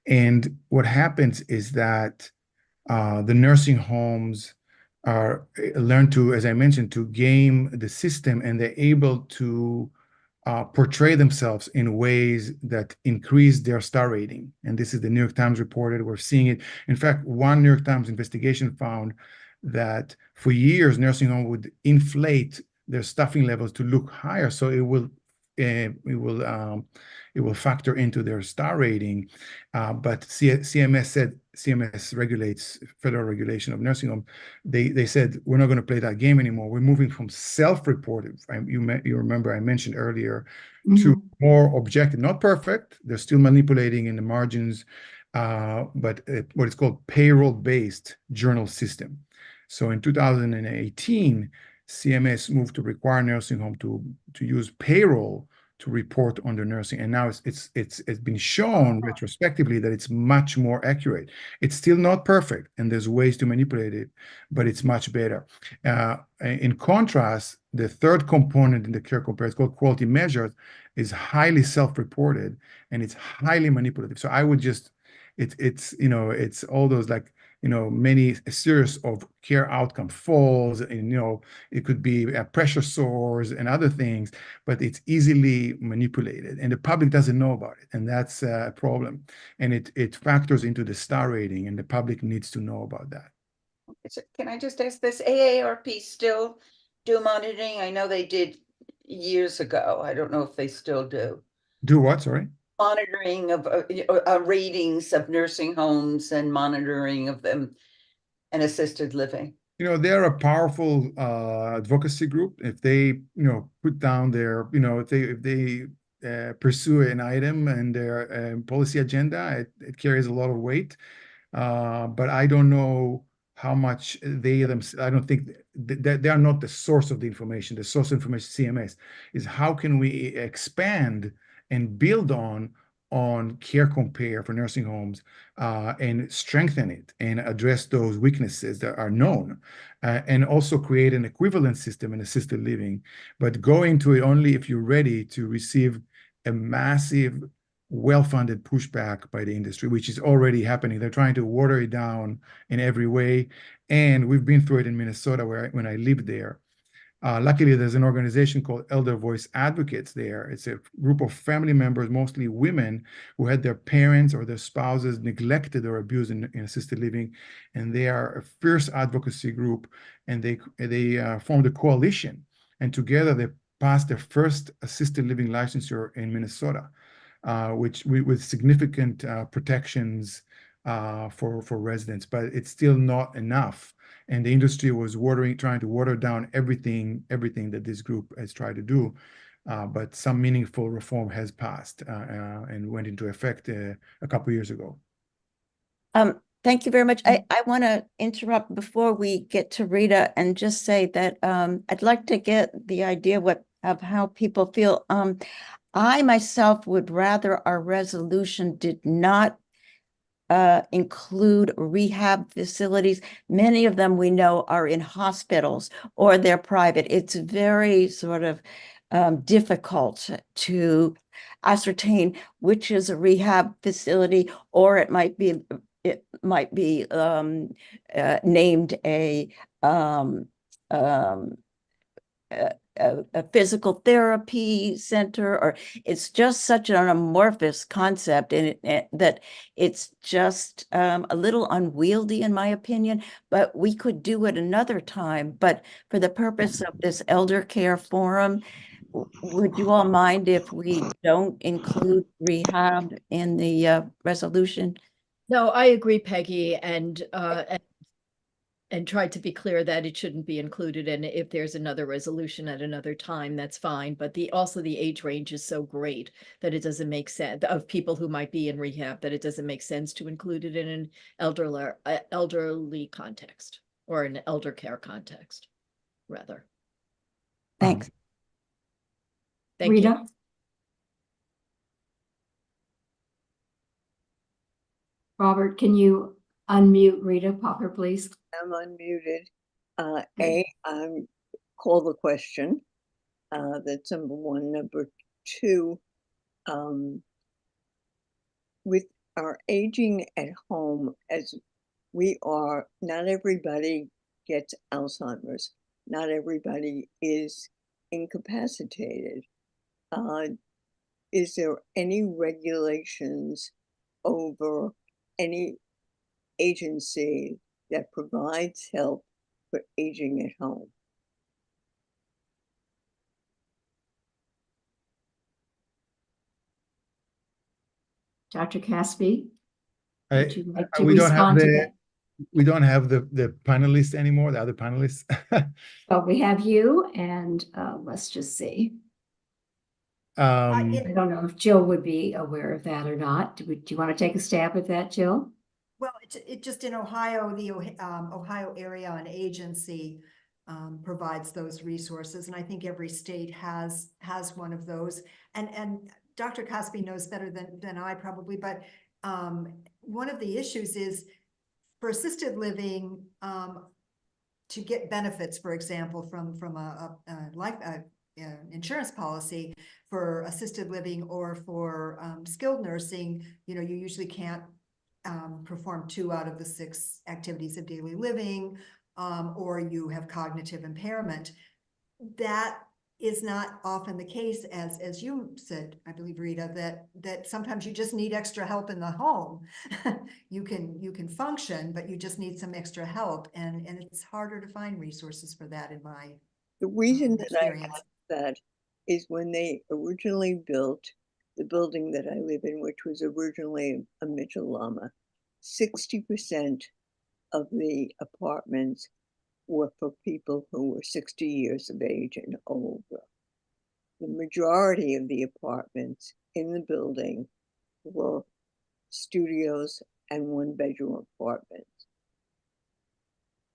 And what happens is that the nursing homes are learn to, as I mentioned, to game the system, and they're able to portray themselves in ways that increase their star rating. And this is the New York Times reported. We're seeing it. In fact, one New York Times investigation found that for years, nursing home would inflate their staffing levels to look higher, so it will factor into their star rating. But CMS said, CMS regulates federal regulation of nursing home. They said, we're not going to play that game anymore. We're moving from self-reported, you remember I mentioned earlier, to more objective, not perfect. They're still manipulating in the margins, but what is called payroll-based journal system. So in 2018, CMS moved to require nursing home to use payroll to report on their nursing, and now it's been shown retrospectively that it's much more accurate. It's still not perfect, and there's ways to manipulate it, but it's much better. In contrast, the third component in the care compare, it's called quality measures, is highly self-reported and it's highly manipulative. So I would just, it's all those many series of care outcome falls, and it could be pressure sores and other things, but it's easily manipulated and the public doesn't know about it, and that's a problem. And it factors into the star rating, and the public needs to know about that. So can I just ask this, AARP still do monitoring? I know they did years ago. I don't know if they still do. Do what, sorry? Monitoring of ratings of nursing homes and monitoring of them and assisted living. They're a powerful advocacy group. If they, put down their, if they pursue an item and their policy agenda, it carries a lot of weight. But I don't know how much I don't think they are not the source of the information. The source of information, CMS, is how can we expand and build on care compare for nursing homes, and strengthen it and address those weaknesses that are known, and also create an equivalent system in assisted living, but go into it only if you're ready to receive a massive, well-funded pushback by the industry, which is already happening. They're trying to water it down in every way. And we've been through it in Minnesota when I lived there. Luckily, there's an organization called Elder Voice Advocates there. It's a group of family members, mostly women, who had their parents or their spouses neglected or abused in assisted living. And they are a fierce advocacy group, and they formed a coalition. And together they passed their first assisted living licensure in Minnesota, with significant protections for residents, but it's still not enough. And the industry was trying to water down everything that this group has tried to do. But some meaningful reform has passed and went into effect a couple of years ago. Thank you very much. I want to interrupt before we get to Rita and just say that I'd like to get the idea of how people feel. I myself would rather our resolution did not include rehab facilities. Many of them we know are in hospitals or they're private. It's very sort of difficult to ascertain which is a rehab facility, or it might be named a physical therapy center, or it's just such an amorphous concept, and that it's just a little unwieldy in my opinion, but we could do it another time. But for the purpose of this elder care forum, would you all mind if we don't include rehab in the resolution? No, I agree, Peggy, and tried to be clear that it shouldn't be included. And if there's another resolution at another time, that's fine. But also the age range is so great that it doesn't make sense, of people who might be in rehab, that it doesn't make sense to include it in an elderly context, or an elder care context, rather. Thanks. Thank Rita? you. Robert, can you unmute Rita Popper, please? I'm unmuted. I'm call the question. That's number one. Number two, with our aging at home, as we are, not everybody gets Alzheimer's. Not everybody is incapacitated. Is there any regulations over any agency that provides help for aging at home? Dr. Caspi, would you like to we don't have respond to the that? we don't have the panelists anymore, the other panelists. Well, we have you, and let's just see. I don't know if Jill would be aware of that or not. Do you want to take a stab at that, Jill? Well, it just in Ohio, the Ohio Area on Agency provides those resources, and I think every state has one of those. And Dr. Caspi knows better than I probably, but one of the issues is for assisted living to get benefits, for example, from a life insurance policy for assisted living or for skilled nursing, you usually can't perform 2 out of the 6 activities of daily living, or you have cognitive impairment. That is not often the case, as you said, I believe, Rita, that sometimes you just need extra help in the home. You can function, but you just need some extra help, and it's harder to find resources for that in my The reason that I experience. have that is when they originally built the building that I live in, which was originally a Mitchell-Lama, 60% of the apartments were for people who were 60 years of age and older. The majority of the apartments in the building were studios and 1-bedroom apartments.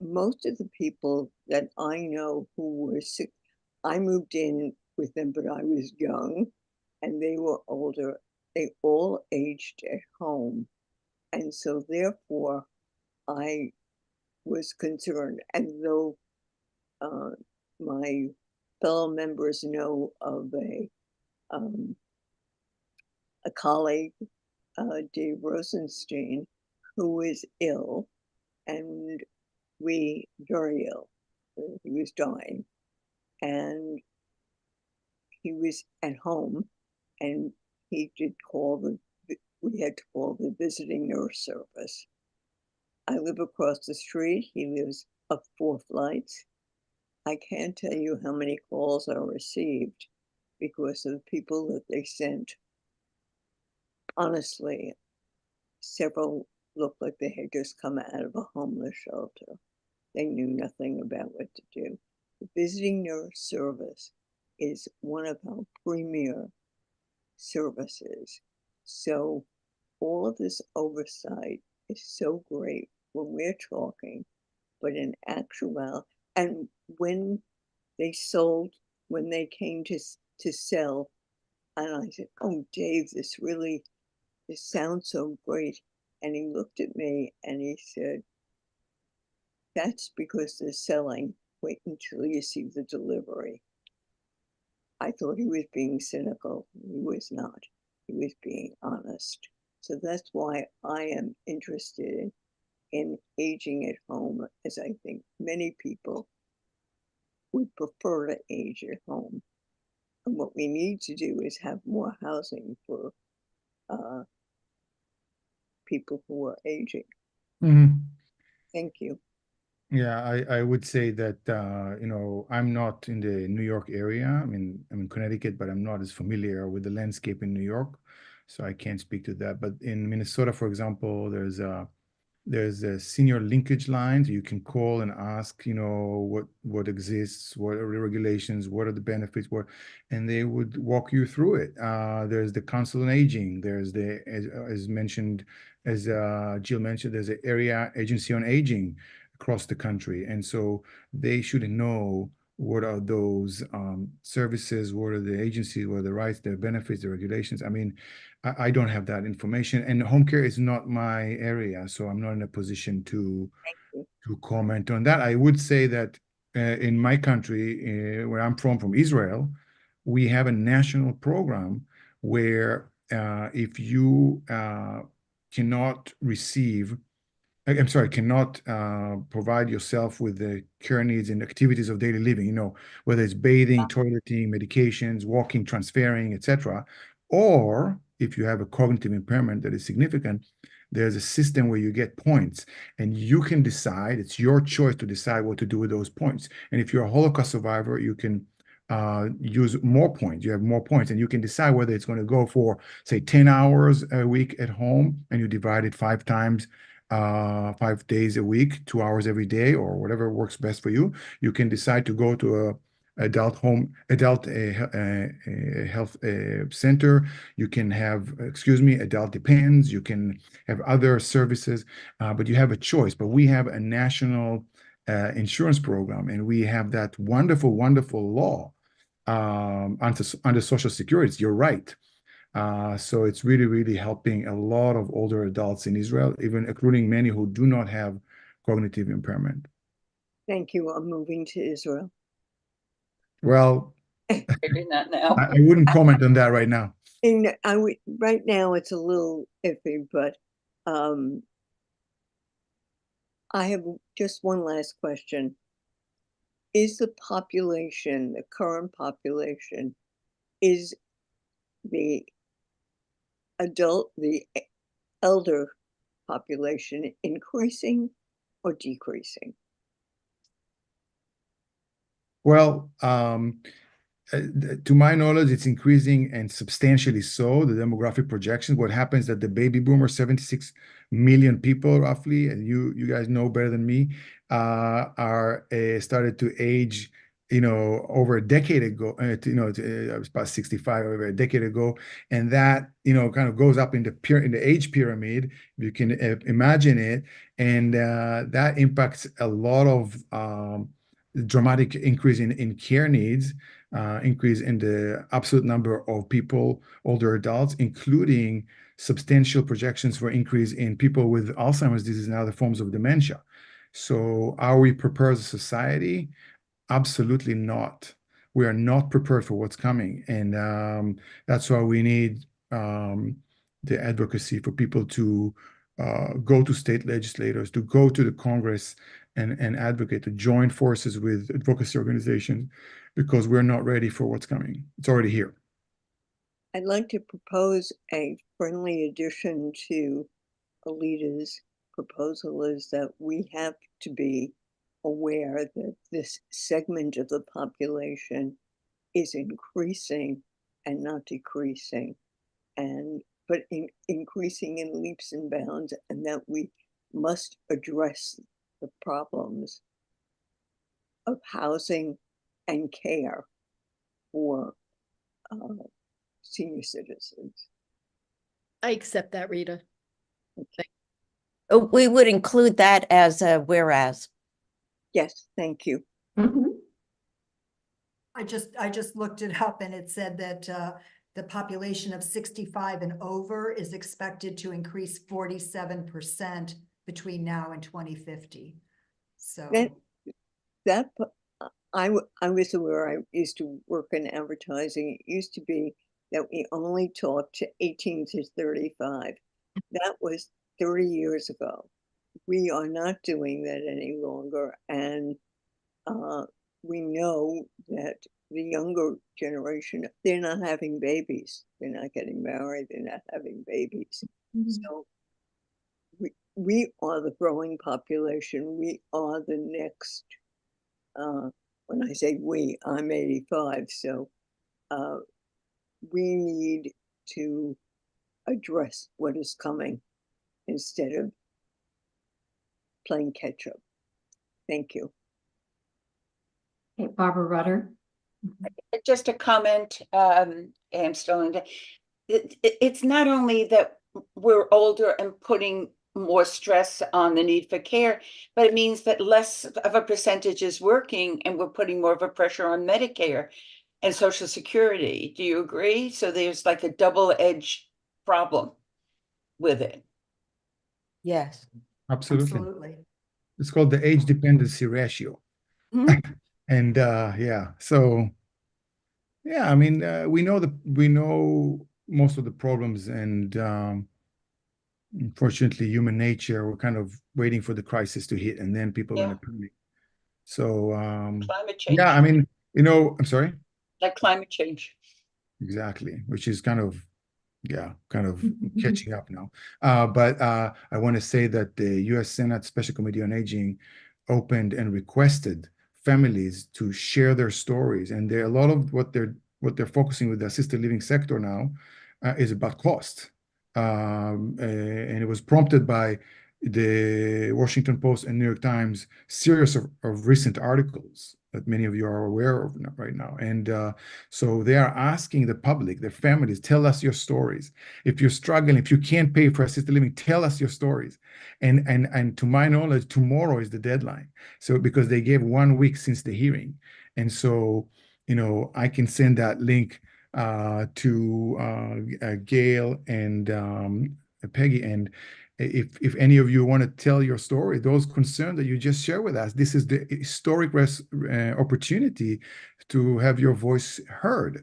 Most of the people that I know who were sick, I moved in with them, but I was young and they were older. They all aged at home. And so therefore I was concerned. And though my fellow members know of a colleague, Dave Rosenstein, who is ill and very ill. He was dying and he was at home, and we had to call the visiting nurse service. I live across the street. He lives up 4 flights. I can't tell you how many calls I received because of the people that they sent. Honestly, several looked like they had just come out of a homeless shelter. They knew nothing about what to do. The visiting nurse service is one of our premier services. So all of this oversight is so great when we're talking, but in actuality, and when they came to sell, and I said, "Oh, Dave, this sounds so great." And he looked at me and he said, "That's because they're selling. Wait until you see the delivery." I thought he was being cynical. He was not. He was being honest. So that's why I am interested in aging at home, as I think many people would prefer to age at home. And what we need to do is have more housing for people who are aging. Thank you. Yeah, I would say that I'm not in the New York area. I'm in Connecticut, but I'm not as familiar with the landscape in New York, so I can't speak to that. But in Minnesota, for example, there's a senior linkage lines. You can call and ask, what exists, what are the regulations, what are the benefits, and they would walk you through it. There's the Council on Aging. There's as Jill mentioned, there's an area agency on aging across the country, and so they should know what are those services, what are the agencies, what are the rights, their benefits, the regulations. I don't have that information, and home care is not my area, so I'm not in a position to comment on that. I would say that in my country, where I'm from Israel, we have a national program where if you cannot receive, I'm sorry, cannot provide yourself with the care needs and activities of daily living, whether it's bathing, toileting, medications, walking, transferring, etc. Or if you have a cognitive impairment that is significant, there's a system where you get points and you can decide, it's your choice to decide what to do with those points. And if you're a Holocaust survivor, you can use more points. You have more points and you can decide whether it's going to go for, say, 10 hours a week at home and you divide it 5 times, 5 days a week, 2 hours every day, or whatever works best for you. You can decide to go to a adult health center. You can have, adult depends. You can have other services, but you have a choice. But we have a national insurance program, and we have that wonderful, wonderful law under Social Security. You're right. So it's really, really helping a lot of older adults in Israel, even including many who do not have cognitive impairment. Thank you. I'm moving to Israel. Well, Maybe not now. I wouldn't comment on that right now. And right now it's a little iffy, but I have just one last question. Is the population, the current population, is the elder population increasing or decreasing? Well, to my knowledge, it's increasing, and substantially so, the demographic projections. What happens that the baby boomers, 76 million people roughly, and you guys know better than me, are started to age, over a decade ago, I was about 65 over a decade ago, and that, kind of goes up in the age pyramid, if you can imagine it, and that impacts a lot of dramatic increase in care needs, increase in the absolute number of people, older adults, including substantial projections for increase in people with Alzheimer's disease and other forms of dementia. So are we prepared as a society? Absolutely not. We are not prepared for what's coming. And that's why we need the advocacy for people to go to state legislators, to go to the Congress and advocate, to join forces with advocacy organizations, because we're not ready for what's coming. It's already here. I'd like to propose a friendly addition to Alita's proposal, is that we have to be aware that this segment of the population is increasing and not decreasing, but increasing in leaps and bounds, and that we must address the problems of housing and care for senior citizens. I accept that, Rita. We would include that as a whereas. Yes, thank you. Mhm. I just looked it up and it said that the population of 65 and over is expected to increase 47% between now and 2050. So I was aware. I used to work in advertising. It used to be that we only talked to 18 to 35. That was 30 years ago. We are not doing that any longer. And we know that the younger generation, they're not having babies. They're not getting married. They're not having babies. So we are the growing population. We are the next, when I say we, I'm 85. So we need to address what is coming instead of playing catch up. Thank you. Okay, Barbara Rutter. Just a comment, I'm still in. It's not only that we're older and putting more stress on the need for care, but it means that less of a percentage is working and we're putting more of a pressure on Medicare and Social Security. Do you agree? So there's like a double-edged problem with it. Yes. Absolutely. It's called the age dependency ratio. And yeah, so Yeah, I mean, we know most of the problems, and unfortunately, human nature, we're kind of waiting for the crisis to hit, and then people are Yeah. going to panic. So, Climate change. yeah, I mean, I'm sorry. Like climate change. Exactly, which is kind of catching up now. But I want to say that the U.S. Senate Special Committee on Aging opened and requested families to share their stories, and a lot of what they're focusing with the assisted living sector now is about cost. And it was prompted by the Washington Post and New York Times series of recent articles that many of you are aware of right now. And so they are asking the public, their families, tell us your stories. If you're struggling, if you can't pay for assisted living, tell us your stories. And to my knowledge, tomorrow is the deadline. So because they gave 1 week since the hearing. And so, I can send that link to Gail and Peggy. And if any of you want to tell your story, those concerns that you just shared with us, this is the historic opportunity to have your voice heard.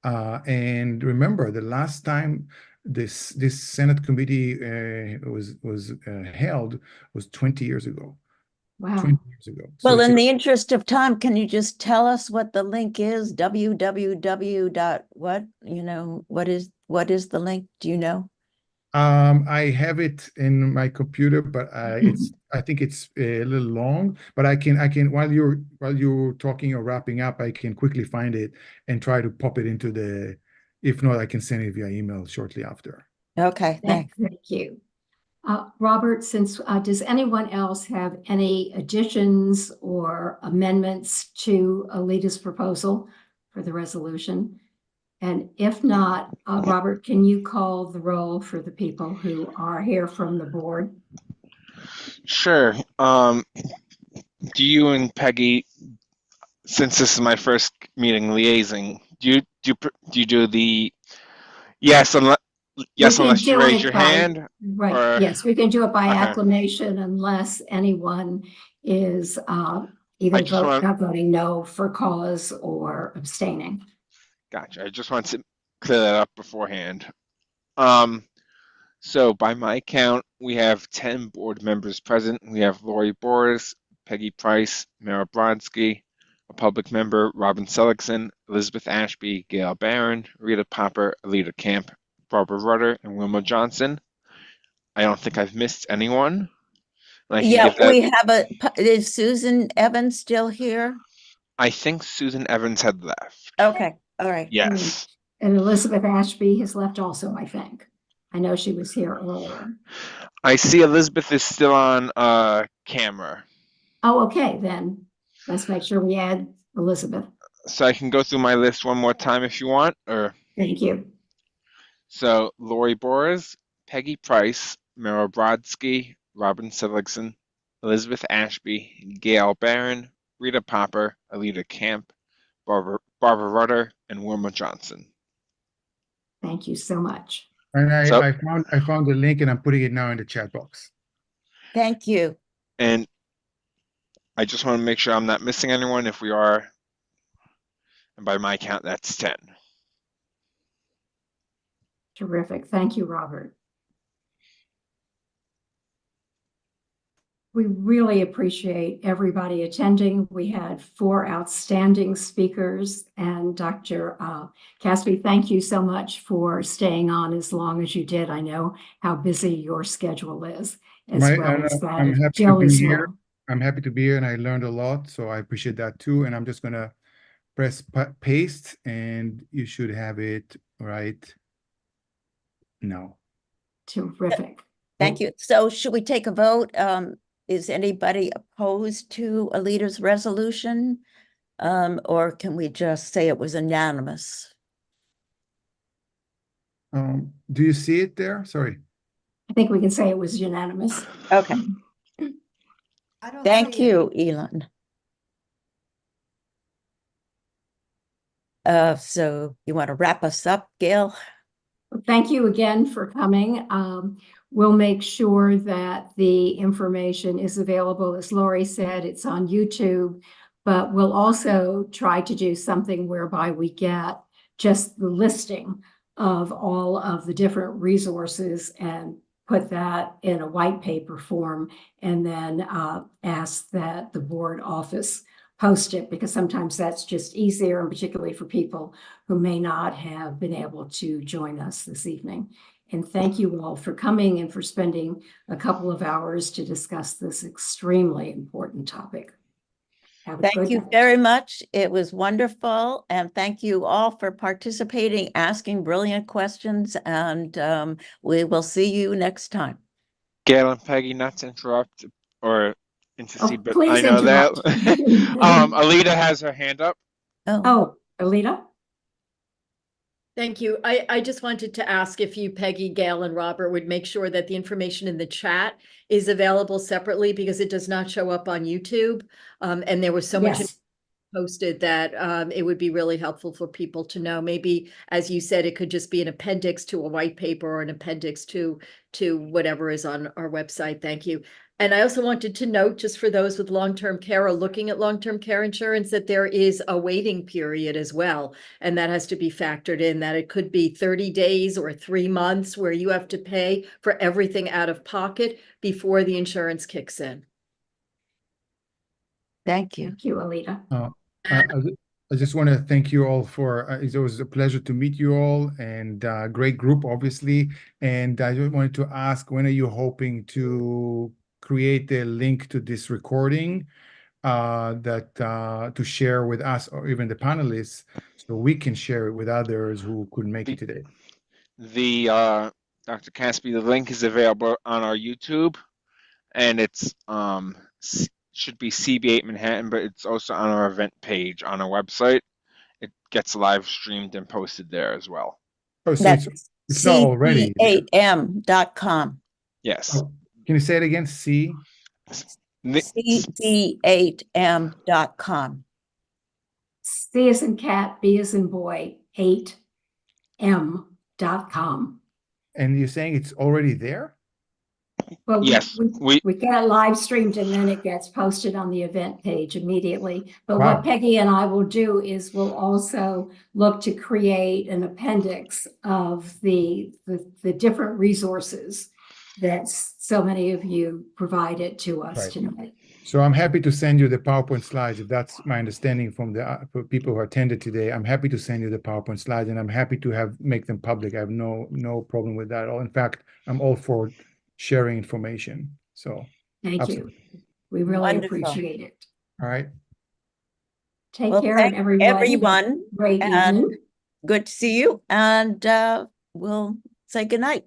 And remember, the last time this Senate committee was held was 20 years ago. Wow. 20 years ago. So Well, it's in a- the interest of time, can you just tell us what the link is? www dot what? What is the link? Do you know? I have it in my computer, but I think it's a little long, but I can while you're talking or wrapping up, I can quickly find it and try to pop it into if not, I can send it via email shortly after. Okay, thanks. Thank you. Robert, does anyone else have any additions or amendments to Alita's proposal for the resolution? And if not, Robert, can you call the roll for the people who are here from the board? Sure. Do you and Peggy, since this is my first meeting liaising, do you do the yes unless you raise your hand? Right, or- yes, we can do it by Okay. acclamation unless anyone is either not voting no for cause or abstaining. Gotcha. I just want to clear that up beforehand. So by my count, we have 10 board members present. We have Lori Boris, Peggy Price, Mara Brodsky, a public member, Robin Seligson, Elizabeth Ashby, Gail Barron, Rita Popper, Alita Camp, Barbara Rudder, and Wilma Johnson. I don't think I've missed anyone. Yeah, we have is Susan Evans still here? I think Susan Evans had left. Okay, all right. Yes. And Elizabeth Ashby has left also, I think. I know she was here earlier. I see Elizabeth is still on camera. Oh, okay, then let's make sure we add Elizabeth. So I can go through my list one more time if you want, or Thank you. so Lori Boris, Peggy Price, Mara Brodsky, Robin Seligson, Elizabeth Ashby, Gail Barron, Rita Popper, Alita Camp, Barbara Rudder, and Wilma Johnson. Thank you so much. And I found the link and I'm putting it now in the chat box. Thank you. And I just want to make sure I'm not missing anyone. If we are, and by my count, that's 10. Terrific. Thank you, Robert. We really appreciate everybody attending. We had 4 outstanding speakers, and Dr. Caspi, thank you so much for staying on as long as you did. I know how busy your schedule is, as well as that I'm of happy Jill to be as here. well. I'm happy to be here, and I learned a lot, so I appreciate that too. And I'm just gonna press paste, and you should have it right now. Terrific. Thank you. So should we take a vote? Is anybody opposed to Alita's resolution? Or can we just say it was unanimous? Do you see it there? Sorry. I think we can say it was unanimous. Okay. I don't Thank see it. you, Elon. So you want to wrap us up, Gail? Thank you again for coming. We'll make sure that the information is available. As Lori said, it's on YouTube, but we'll also try to do something whereby we get just the listing of all of the different resources and put that in a white paper form, and then ask that the board office post it, because sometimes that's just easier, and particularly for people who may not have been able to join us this evening. And thank you all for coming and for spending a couple of hours to discuss this extremely important topic. Have a Thank good you night. very much. It was wonderful. And thank you all for participating, asking brilliant questions, and we will see you next time. Gail and Peggy, not to interrupt or intercede, but please I know that interrupt. Alita has her hand up. Oh, Alita? Thank you. I just wanted to ask if you, Peggy, Gail, and Robert would make sure that the information in the chat is available separately, because it does not show up on YouTube. And there was so much Yes. posted that it would be really helpful for people to know. Maybe, as you said, it could just be an appendix to a white paper or an appendix to whatever is on our website. Thank you. And I also wanted to note, just for those with long-term care or looking at long-term care insurance, that there is a waiting period as well. And that has to be factored in, that it could be 30 days or 3 months where you have to pay for everything out of pocket before the insurance kicks in. Thank you. Thank you, Alita. I just want to thank you all for, it was a pleasure to meet you all, and great group, obviously. And I just wanted to ask, when are you hoping to create the link to this recording to share with us, or even the panelists, so we can share it with others who couldn't make it today? Dr. Caspi, the link is available on our YouTube, and it's should be CB8 Manhattan, but it's also on our event page on our website. It gets live streamed and posted there as well. Oh, so That's it's not already there. CB8M.com. Yes. Oh, can you say it again? CB8M.com. C as in cat, B as in boy, 8M.com. And you're saying it's already there? Well, Yes, we get it live streamed, and then it gets posted on the event page immediately. But Wow. what Peggy and I will do is we'll also look to create an appendix of the different resources that so many of you provided to us Right. tonight. So I'm happy to send you the PowerPoint slides. If that's my understanding from the for people who attended today, I'm happy to send you the PowerPoint slides, and I'm happy to make them public. I have no problem with that at all. In fact, I'm all for sharing information. So Thank absolutely. you. We really Wonderful. appreciate it. All right. Take Well, care, thank everyone. everyone, Great and evening. good to see you. And we'll say goodnight.